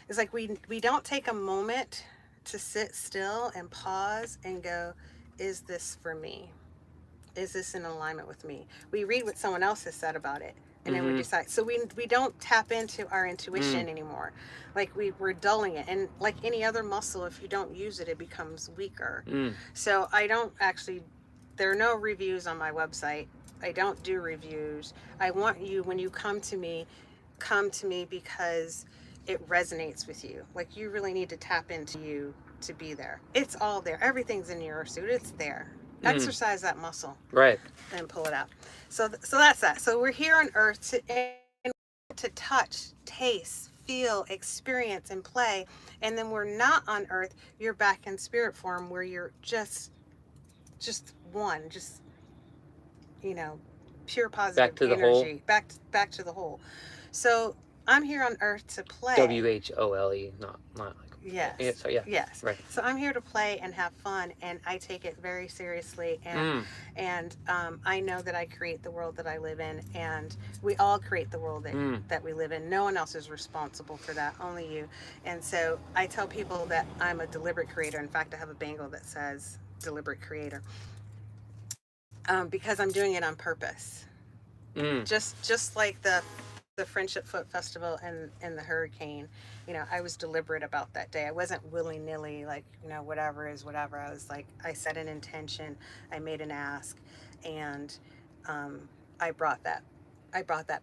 It's like we don't take a moment to sit still and pause and go, is this for me? Is this in alignment with me? We read what someone else has said about it, and then we decide. So we don't tap into our intuition anymore. Like we're dulling it, and like any other muscle, if you don't use it, it becomes weaker. So I don't actually. There are no reviews on my website. I don't do reviews. I want you, when you come to me because it resonates with you. Like you really need to tap into you to be there. It's all there. Everything's in your suit. It's there. Exercise that muscle, right, and pull it out. So that's that. So we're here on Earth to touch, taste, feel, experience, and play. And then we're not on earth, you're back in spirit form where you're just one, just, you know, pure positive Back to the energy. whole. Back to the whole. So I'm here on earth to play. WHOLE, not like. Yes. Yeah, so yeah. Yes. Right. So I'm here to play and have fun, and I take it very seriously. And I know that I create the world that I live in, and we all create the world that we live in. No one else is responsible for that, only you. And so I tell people that I'm a deliberate creator. In fact, I have a bangle that says deliberate creator, because I'm doing it on purpose. Just like the Friendship Foot Festival and the hurricane, you know, I was deliberate about that day. I wasn't willy-nilly, like, you know, whatever is whatever. I was like, I set an intention, I made an ask, and I brought that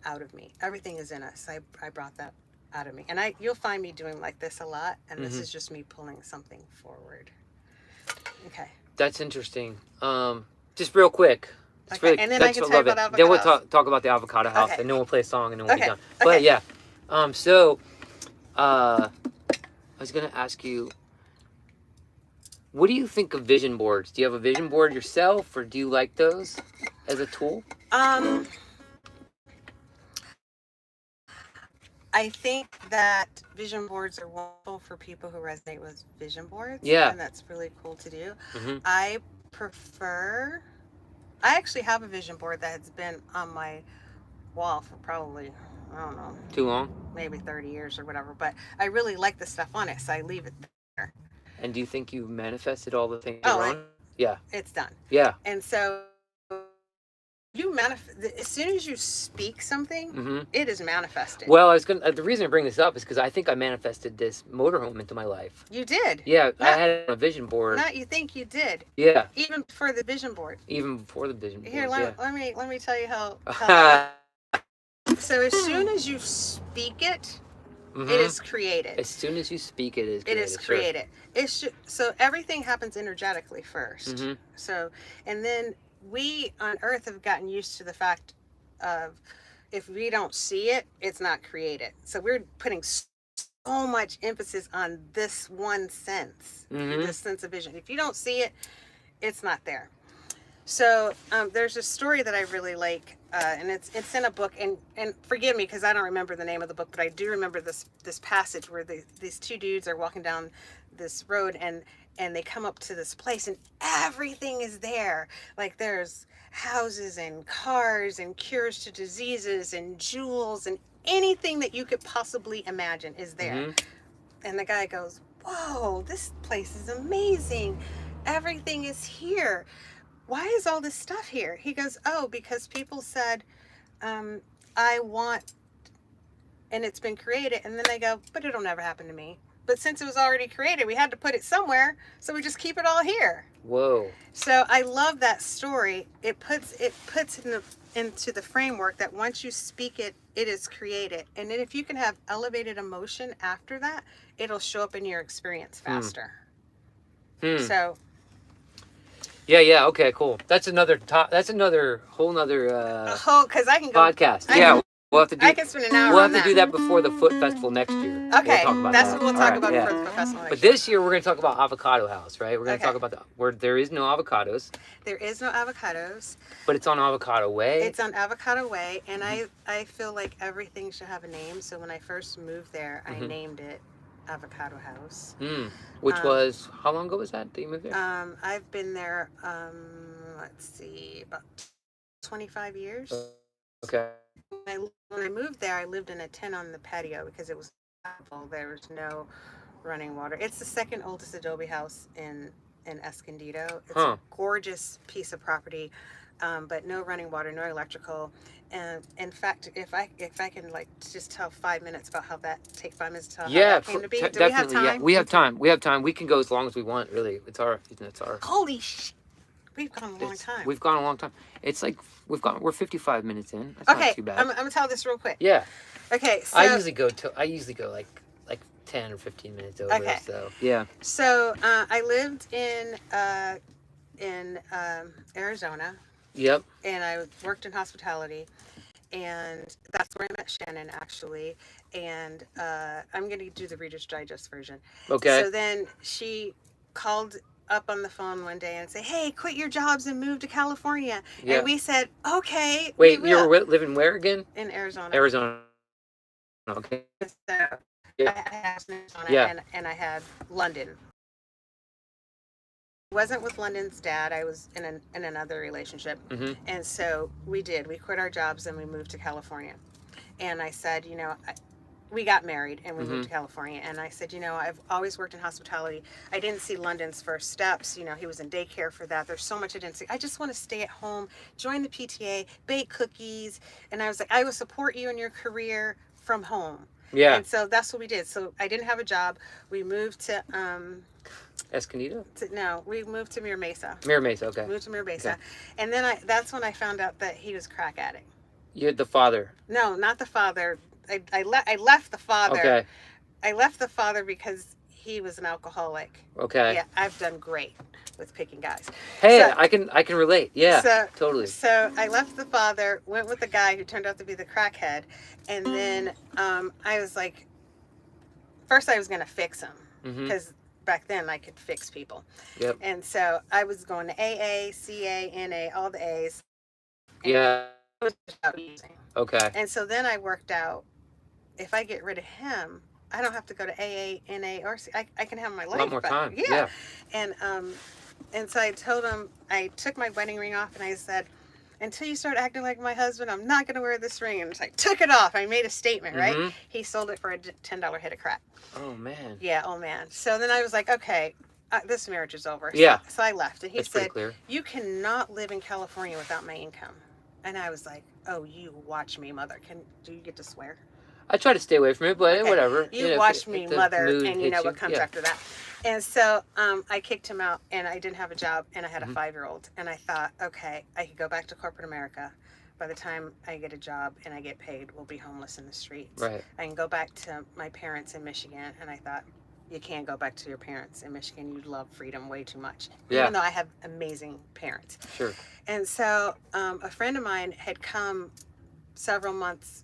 out of me. Everything is in us. I brought that out of me. And you'll find me doing like this a lot, and this is just me pulling something forward. Okay. That's interesting. Just real quick. Okay, really, and then I can talk about Avocado Then we'll House. talk about the Avocado House, Okay. and then we'll play a song, and then we'll be Okay, done. okay. But yeah, so I was gonna ask you, what do you think of vision boards? Do you have a vision board yourself, or do you like those as a tool? I think that vision boards are wonderful for people who resonate with vision boards. Yeah. And that's really cool to do. Mm-hmm. I actually have a vision board that has been on my wall for probably, I don't know, Too long? maybe 30 years or whatever. But I really like the stuff on it, so I leave it there. And do you think you've manifested all the things Oh, you're on? Yeah. It's done. Yeah. And so you as soon as you speak something, it is manifested. Well, the reason I bring this up is because I think I manifested this motorhome into my life. You did. Yeah, I had a vision board. Not you think you did. Yeah. Even before the vision board. Even before the vision board. Here, yeah. let me tell you how so as soon as you speak it, it is created. As soon as you speak, it is created. It is created. So everything happens energetically first. So, and then we on Earth have gotten used to the fact of if we don't see it, it's not created. So we're putting so much emphasis on this one sense, this sense of vision. If you don't see it, it's not there. So there's a story that I really like, and it's in a book. And forgive me because I don't remember the name of the book, but I do remember this passage where these two dudes are walking down this road, and they come up to this place, and everything is there. Like there's houses and cars and cures to diseases and jewels and anything that you could possibly imagine is there. And the guy goes, "Whoa, this place is amazing. Everything is here. Why is all this stuff here?" He goes, "Oh, because people said, I want, and it's been created." And then they go, "But it'll never happen to me. But since it was already created, we had to put it somewhere, so we just keep it all here." Whoa. So I love that story. It puts into the framework that once you speak it, it is created. And then if you can have elevated emotion after that, it'll show up in your experience faster. So yeah, okay, cool. That's another whole nother because I can go podcast. We'll have to do. I can spend an hour. We'll on have to do that before the Foot Festival next year. Okay, we'll talk about that's that. what we'll talk All about right, before the Foot Festival. But this year we're going to talk about Avocado House, right? We're going to Okay. talk about where there is no avocados, There is no avocados. but it's on Avocado Way. It's on Avocado Way, and I feel like everything should have a name. So when I first moved there, I named it Avocado House. Which was, how long ago was that you moved there? I've been there, let's see, about 25 years. Okay. When I moved there, I lived in a tent on the patio because it was awful. There was no running water. It's the second oldest adobe house in Escondido. It's a gorgeous piece of property, but no running water, no electrical. And in fact, if I can like just tell 5 minutes about how that to tell how that came to be. Do we have time? Yeah, we have time. We have time. We can go as long as we want. Really, it's our. Holy shit! We've gone a long time. We've gone a long time. It's like we're 55 minutes in. That's Okay, not too bad. I'm gonna tell this real quick. Yeah. Okay, so I usually go like 10 or 15 minutes over. Okay. So yeah. So I lived in Arizona. Yep. And I worked in hospitality, and that's where I met Shannon, actually. And I'm going to do the Reader's Digest version. Okay. So then she called up on the phone one day and say, "Hey, quit your jobs and move to California." Yeah. And we said, "Okay, Wait, we you will." were living where again? In Arizona. Arizona. Okay. So Yeah. I had Arizona, Yeah. and I had London. I wasn't with London's dad. I was in another relationship. Mm-hmm. And so we quit our jobs and we moved to California. And I said, we got married and we moved to California. And I said, I've always worked in hospitality. I didn't see London's first steps. He was in daycare for that. There's so much I didn't see. I just want to stay at home, join the PTA, bake cookies. And I was like, I will support you in your career from home. Yeah. And so that's what we did. So I didn't have a job. We moved to Escondido? no, we moved to Mira Mesa. Mira Mesa, okay. Moved to Mira Mesa. Okay. And then that's when I found out that he was crack addict. You had the father. No, not the father. I left the father. Okay. I left the father because he was an alcoholic. Okay. Yeah, I've done great with picking guys. Hey, So- I can relate. Yeah. Totally. So I left the father, went with the guy who turned out to be the crackhead, and then I was like, first I was gonna fix him because back then I could fix people. Yep. And so I was going to AA, CA, NA, all the A's. Yeah. It was about using. Okay. And so then I worked out, if I get rid of him, I don't have to go to AA, NA, or C. I can have my life A lot more back. time. Yeah. And so I told him, I took my wedding ring off and I said, until you start acting like my husband, I'm not going to wear this ring. And so I took it off. I made a statement, right? He sold it for a $10 hit of crack. Oh, man. Yeah, oh man. So then I was like, okay, this marriage is over. Yeah. So I left. And he That's pretty said, clear. you cannot live in California without my income. And I was like, oh, you watch me, mother. Do you get to swear? I try to stay away from it, but Okay. whatever. You watch me, if the mother, mood and you know hits what comes after that. And so I kicked him out, and I didn't have a job, and I had a 5-year-old. And I thought, okay, I could go back to corporate America. By the time I get a job and I get paid, we'll be homeless in the streets. Right. I can go back to my parents in Michigan. And I thought, you can't go back to your parents in Michigan. You love freedom way too much. Yeah. Even though I have amazing parents. Sure. And so a friend of mine had come several months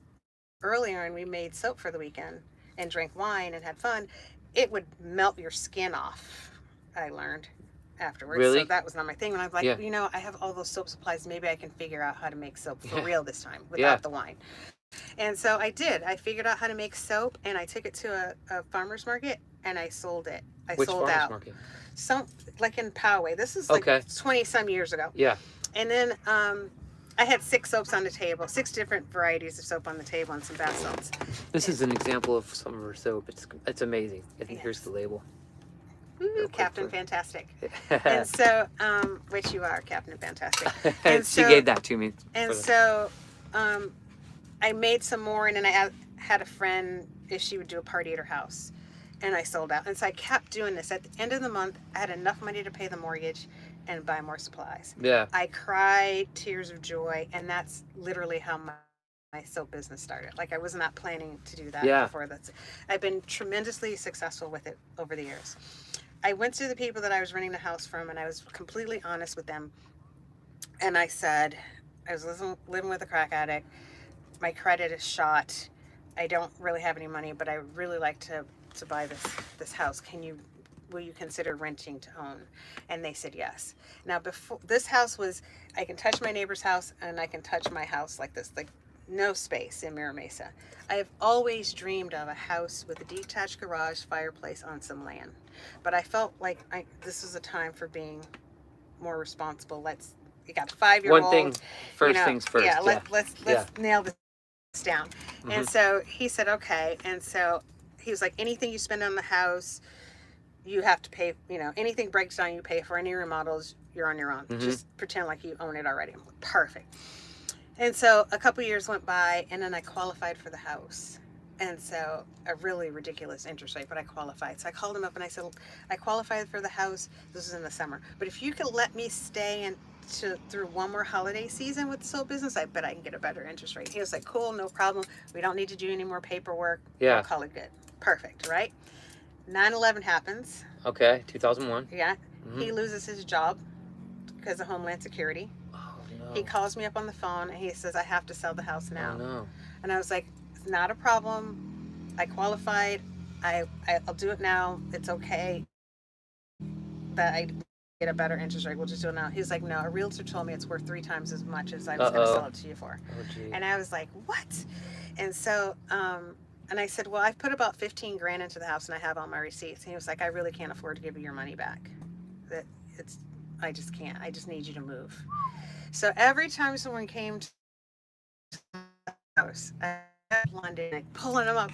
earlier, and we made soap for the weekend and drank wine and had fun. It would melt your skin off, I learned afterwards. Really? So that was not my thing. And I was like, Yeah. I have all those soap supplies. Maybe I can figure out how to make soap for Yeah. real this time without Yeah. the wine. And so I did. I figured out how to make soap, and I took it to a farmer's market, and I sold it. Which sold farmer's out. market? Some, like in Poway. This is like Okay. 20 some years ago. Yeah. And then I had 6 soaps on the table, 6 different varieties of soap on the table, and some bath salts. This is an example of some of her soap. It's amazing. I think Yes. here's the label. Ooh, Captain for- Fantastic. And so, which you are, Captain Fantastic. And she so- gave that to me. And for the- so I made some more, and then I had a friend, if she would do a party at her house, and I sold out. And so I kept doing this. At the end of the month, I had enough money to pay the mortgage and buy more supplies. Yeah. I cried tears of joy, and that's literally how my soap business started. Like, I was not planning to do that before that. I've been tremendously successful with it over the years. I went to the people that I was renting the house from, and I was completely honest with them. And I said, I was living with a crack addict. My credit is shot. I don't really have any money, but I would really like to buy this house. Will you consider renting to own? And they said yes. Now, before this house was, I can touch my neighbor's house and I can touch my house like this, like no space in Mira Mesa. I have always dreamed of a house with a detached garage, fireplace on some land. But I felt like this was a time for being more responsible. You got a 5-year-old. One thing, things first. Yeah, let's nail this down. And so he said, okay. And so he was like, anything you spend on the house, you have to pay, anything breaks down, you pay for. Any remodels, you're on your own. Just pretend like you own it already. I'm like, perfect. And so a couple years went by, and then I qualified for the house. And so a really ridiculous interest rate, but I qualified. So I called him up and I said, I qualified for the house. This was in the summer. But if you could let me stay through one more holiday season with the soap business, I bet I can get a better interest rate. He was like, cool, no problem. We don't need to do any more paperwork. Yeah. We'll call it good. Perfect, right? 9/11 happens. Okay, 2001. Yeah. He loses his job because of Homeland Security. Oh, no. He calls me up on the phone and he says, I have to sell the house now. Oh, no. And I was like, it's not a problem. I qualified. I'll do it now. It's okay that I get a better interest rate. We'll just do it now. He's like, no, a realtor told me it's worth 3 times as much as I was going to sell it to you for. Oh, gee. And I was like, what? And so, and I said, well, I've put about 15 grand into the house and I have all my receipts. And he was like, I really can't afford to give you your money back. I just can't. I just need you to move. So every time someone came to the house, I London, like pulling them up.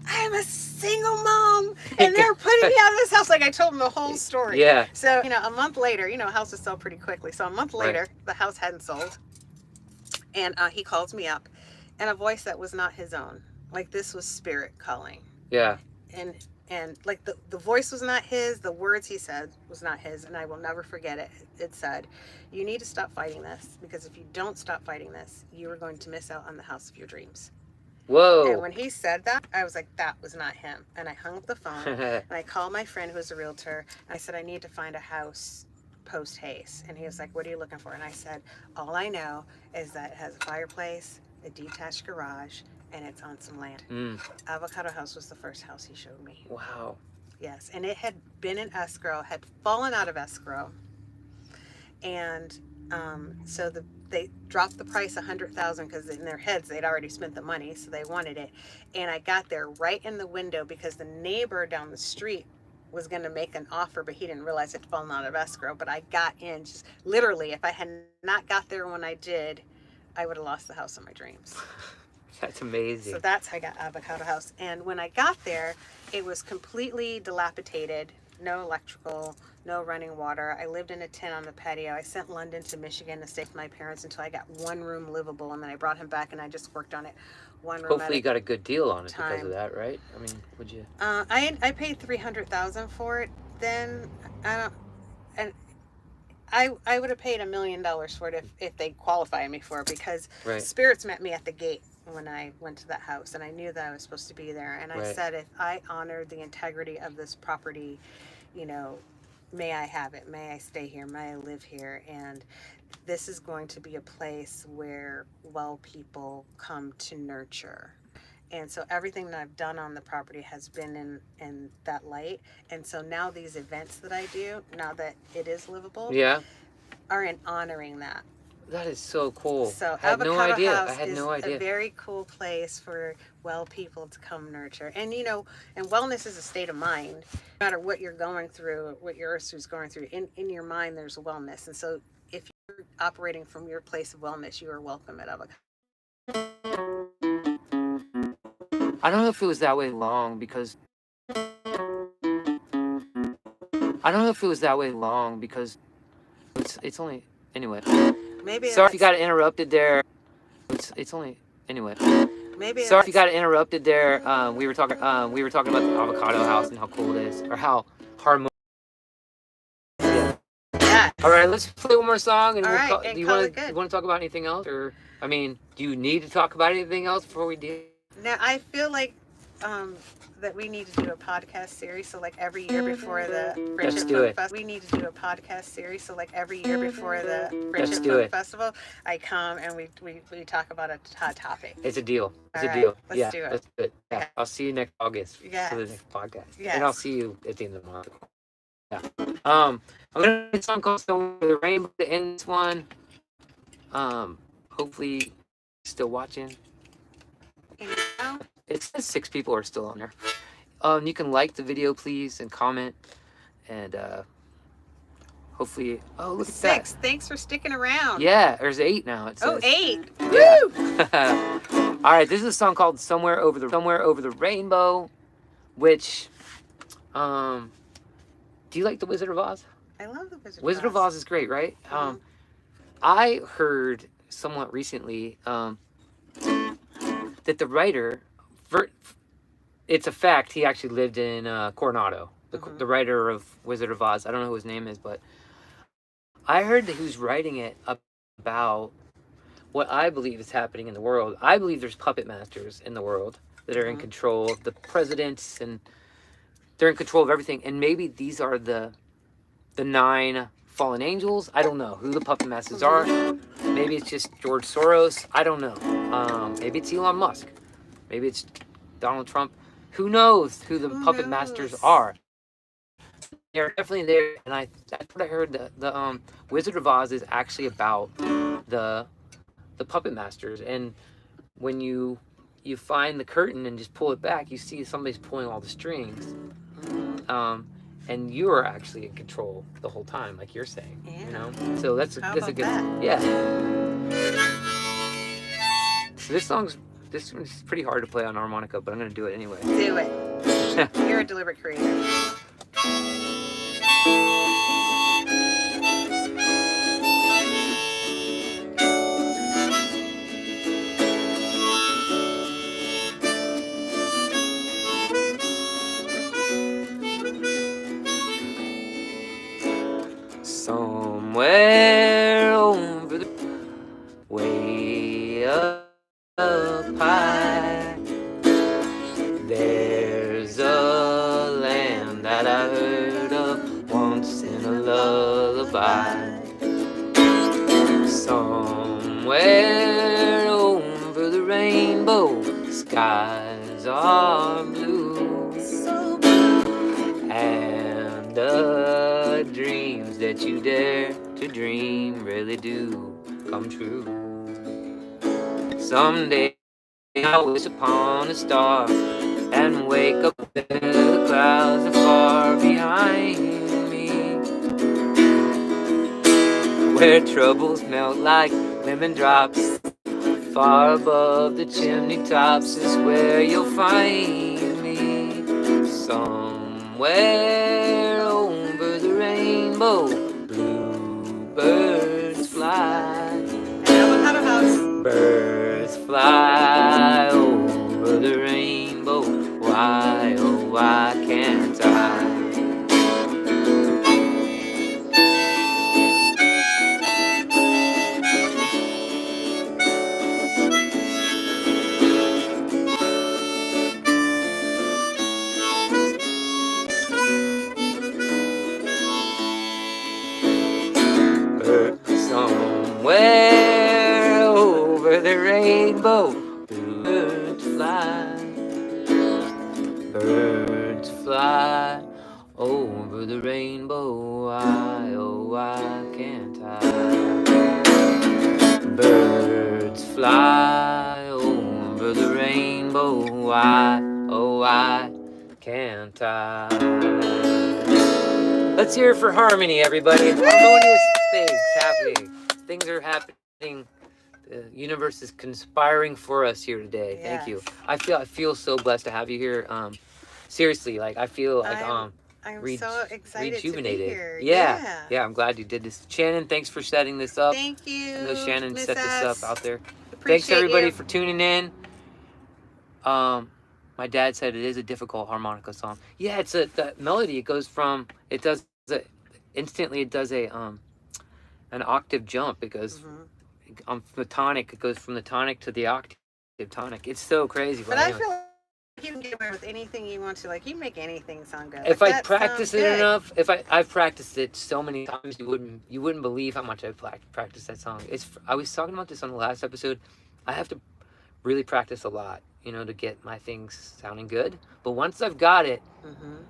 I'm a single mom, and they're putting me out of this house. Like I told them the whole story. Yeah. So a month later, houses sell pretty quickly. So a month later, the house hadn't sold, and he calls me up, and a voice that was not his own. Like this was spirit calling. Yeah. And like the voice was not his, the words he said was not his, and I will never forget it. It said, you need to stop fighting this, because if you don't stop fighting this, you are going to miss out on the house of your dreams. Whoa. And when he said that, I was like, that was not him. And I hung up the phone and I called my friend who's a realtor, and I said, I need to find a house post haste. And he was like, what are you looking for? And I said, all I know is that it has a fireplace, a detached garage, and it's on some land. Avocado House was the first house he showed me. Wow. Yes, and it had been in escrow, had fallen out of escrow, and so they dropped the price $100,000 because in their heads they'd already spent the money, so they wanted it. And I got there right in the window because the neighbor down the street was going to make an offer, but he didn't realize it had fallen out of escrow. But I got in, just literally, if I had not got there when I did, I would have lost the house of my dreams. That's amazing. So that's how I got Avocado House. And when I got there, it was completely dilapidated, no electrical, no running water. I lived in a tent on the patio. I sent London to Michigan to stay with my parents until I got one room livable, and then I brought him back and I just worked on it one room. Hopefully you got a good deal on it time. because of that, right? I mean, would you? I paid $300,000 for it. Then I would have paid $1 million for it if they qualified me for it, because spirits met me at the gate when I went to that house, and I knew that I was supposed to be there. And I said, if I honored the integrity of this property, may I have it, may I stay here, may I live here, and this is going to be a place where well people come to nurture. And so everything that I've done on the property has been in that light. And so now these events that I do, now that it is livable, are in honoring that. That is so cool. So I had no idea. House I had is no idea. a very cool place for well people to come nurture. And and wellness is a state of mind. No matter what you're going through, what your earth is going through, in your mind there's wellness. And so if you're operating from your place of wellness, you are welcome at Avocado. I don't know if it was that way long because it's only anyway. Maybe sorry if you got interrupted there. It's only anyway. Maybe sorry if you got interrupted there. We were talking about the Avocado House and how cool it is, or how harmonious. Yeah. All right, let's play one more song, and do you want to talk about anything else, or I mean, do you need to talk about anything else before we do? Now I feel like that we need to do a podcast series. So like every year before the Friendship Folk Festival, we need to do a podcast series. So like every year before the Friendship Folk Festival, I come and we talk about a hot topic. It's a deal. It's All a deal. Let's do it. Let's do it. Yeah. Okay. I'll see you next August for the next podcast. Yes. And I'll see you at the end of the month. Yeah. I'm gonna do a song called "Somewhere Over the Rainbow" to end this one. Hopefully, still watching. It says 6 people are still on there. You can like the video, please, and comment, and hopefully. Oh, look at 6. Thanks for sticking around. Yeah, there's 8 now. It says. 8. Yeah. Woo! All right, this is a song called "Somewhere Over the Rainbow," which, do you like the Wizard of Oz? I love the Wizard. Wizard of Oz is great, right? I heard somewhat recently that the writer, it's a fact, he actually lived in Coronado, the writer of Wizard of Oz. I don't know who his name is, but I heard that he was writing it about what I believe is happening in the world. I believe there's puppet masters in the world that are in control of the presidents, and they're in control of everything. And maybe these are the 9 fallen angels. I don't know who the puppet masters are. Maybe it's just George Soros. I don't know. Maybe it's Elon Musk. Maybe it's Donald Trump. Who knows who the puppet masters are? They're definitely there, and that's what I heard. The Wizard of Oz is actually about the puppet masters, and when you find the curtain and just pull it back, you see somebody's pulling all the strings, and you are actually in control the whole time, like you're saying. Yeah. You know, so that's a good that? yeah. So this one's pretty hard to play on harmonica, but I'm gonna do it anyway. Do it. You're a deliberate creator. Somewhere over the way up high, there's a land that I heard of once in a lullaby. Somewhere over the rainbow, skies are blue, So blue. and the dreams that you dare to dream really do come true. Someday I'll wish upon a star and wake up where the clouds are far behind me, where troubles melt like lemon drops. Far above the chimney tops is where you'll find me. Somewhere over the rainbow, bluebirds fly. Avocado house. Birds fly over the rainbow. Why, oh, why can't I? Somewhere over the rainbow, birds fly. Birds fly over the rainbow. Why, oh, why can't I? Birds fly over the rainbow. Why, oh, why can't I? Let's hear it for harmony, everybody. Harmonious things happening. Things are happening. The universe is conspiring for us here today. Yes. Thank you. I feel so blessed to have you here. Seriously, like I feel like I'm so excited rejuvenated. to be here. Yeah, I'm glad you did this. Shannon, thanks for setting this up. Thank you. I know Shannon Miss set this S. up out there. Appreciate Thanks everybody you. for tuning in. My dad said it is a difficult harmonica song. Yeah, it's the melody. It does an octave jump. It goes the tonic. It goes from the tonic to the octave tonic. It's so crazy. But anyway. I feel like you can get away with anything you want to. Like, you make anything sound good. If like, I practice it enough, I've practiced it so many times, you wouldn't believe how much I've practiced that song. I was talking about this on the last episode. I have to really practice a lot, to get my things sounding good. But once I've got it,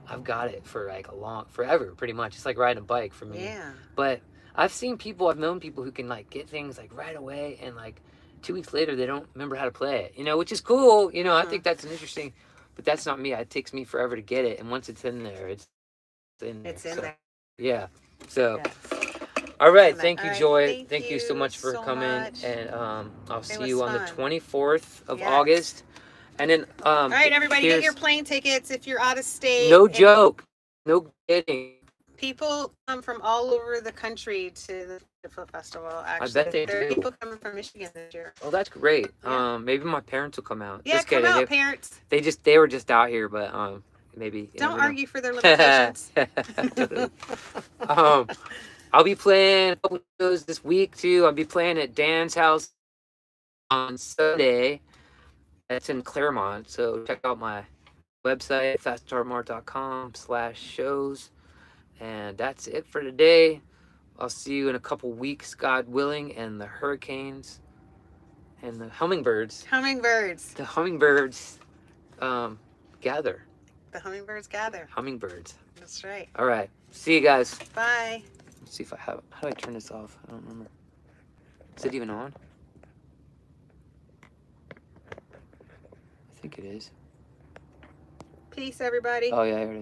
I've got it for like forever, pretty much. It's like riding a bike for me. Yeah. But I've known people who can like get things like right away, and like 2 weeks later they don't remember how to play it, which is cool. I think that's an interesting, but that's not me. It takes me forever to get it, and once it's in there, it's in there. It's in there. Yeah. So. Yes. All right, thank you, All right, Joy. Thank you so much for so coming, much. and I'll see was you on the fun. 24th of Yes. August, and then All right, everybody, get your plane tickets if you're out of state. No And joke, no kidding. People come from all over the country to the Foot Festival. Actually, bet they there are do. people coming from Michigan this year. Oh, that's great. Yeah. Maybe my parents will come out. Yeah, Just come kidding. out, parents. They were just out here, but maybe. you Don't never know. argue for their limitations. I'll be playing a couple shows this week too. I'll be playing at Dan's house on Sunday. That's in Claremont, so check out my website, FastHeartMart.com/shows. And that's it for today. I'll see you in a couple weeks, God willing, and the hurricanes and the hummingbirds. Hummingbirds. The hummingbirds gather. The hummingbirds gather. Hummingbirds. That's right. All right. See you guys. Bye. Let's see if I have it. How do I turn this off? I don't remember. Is it even on? I think it is. Peace, everybody. Oh, yeah, here it is.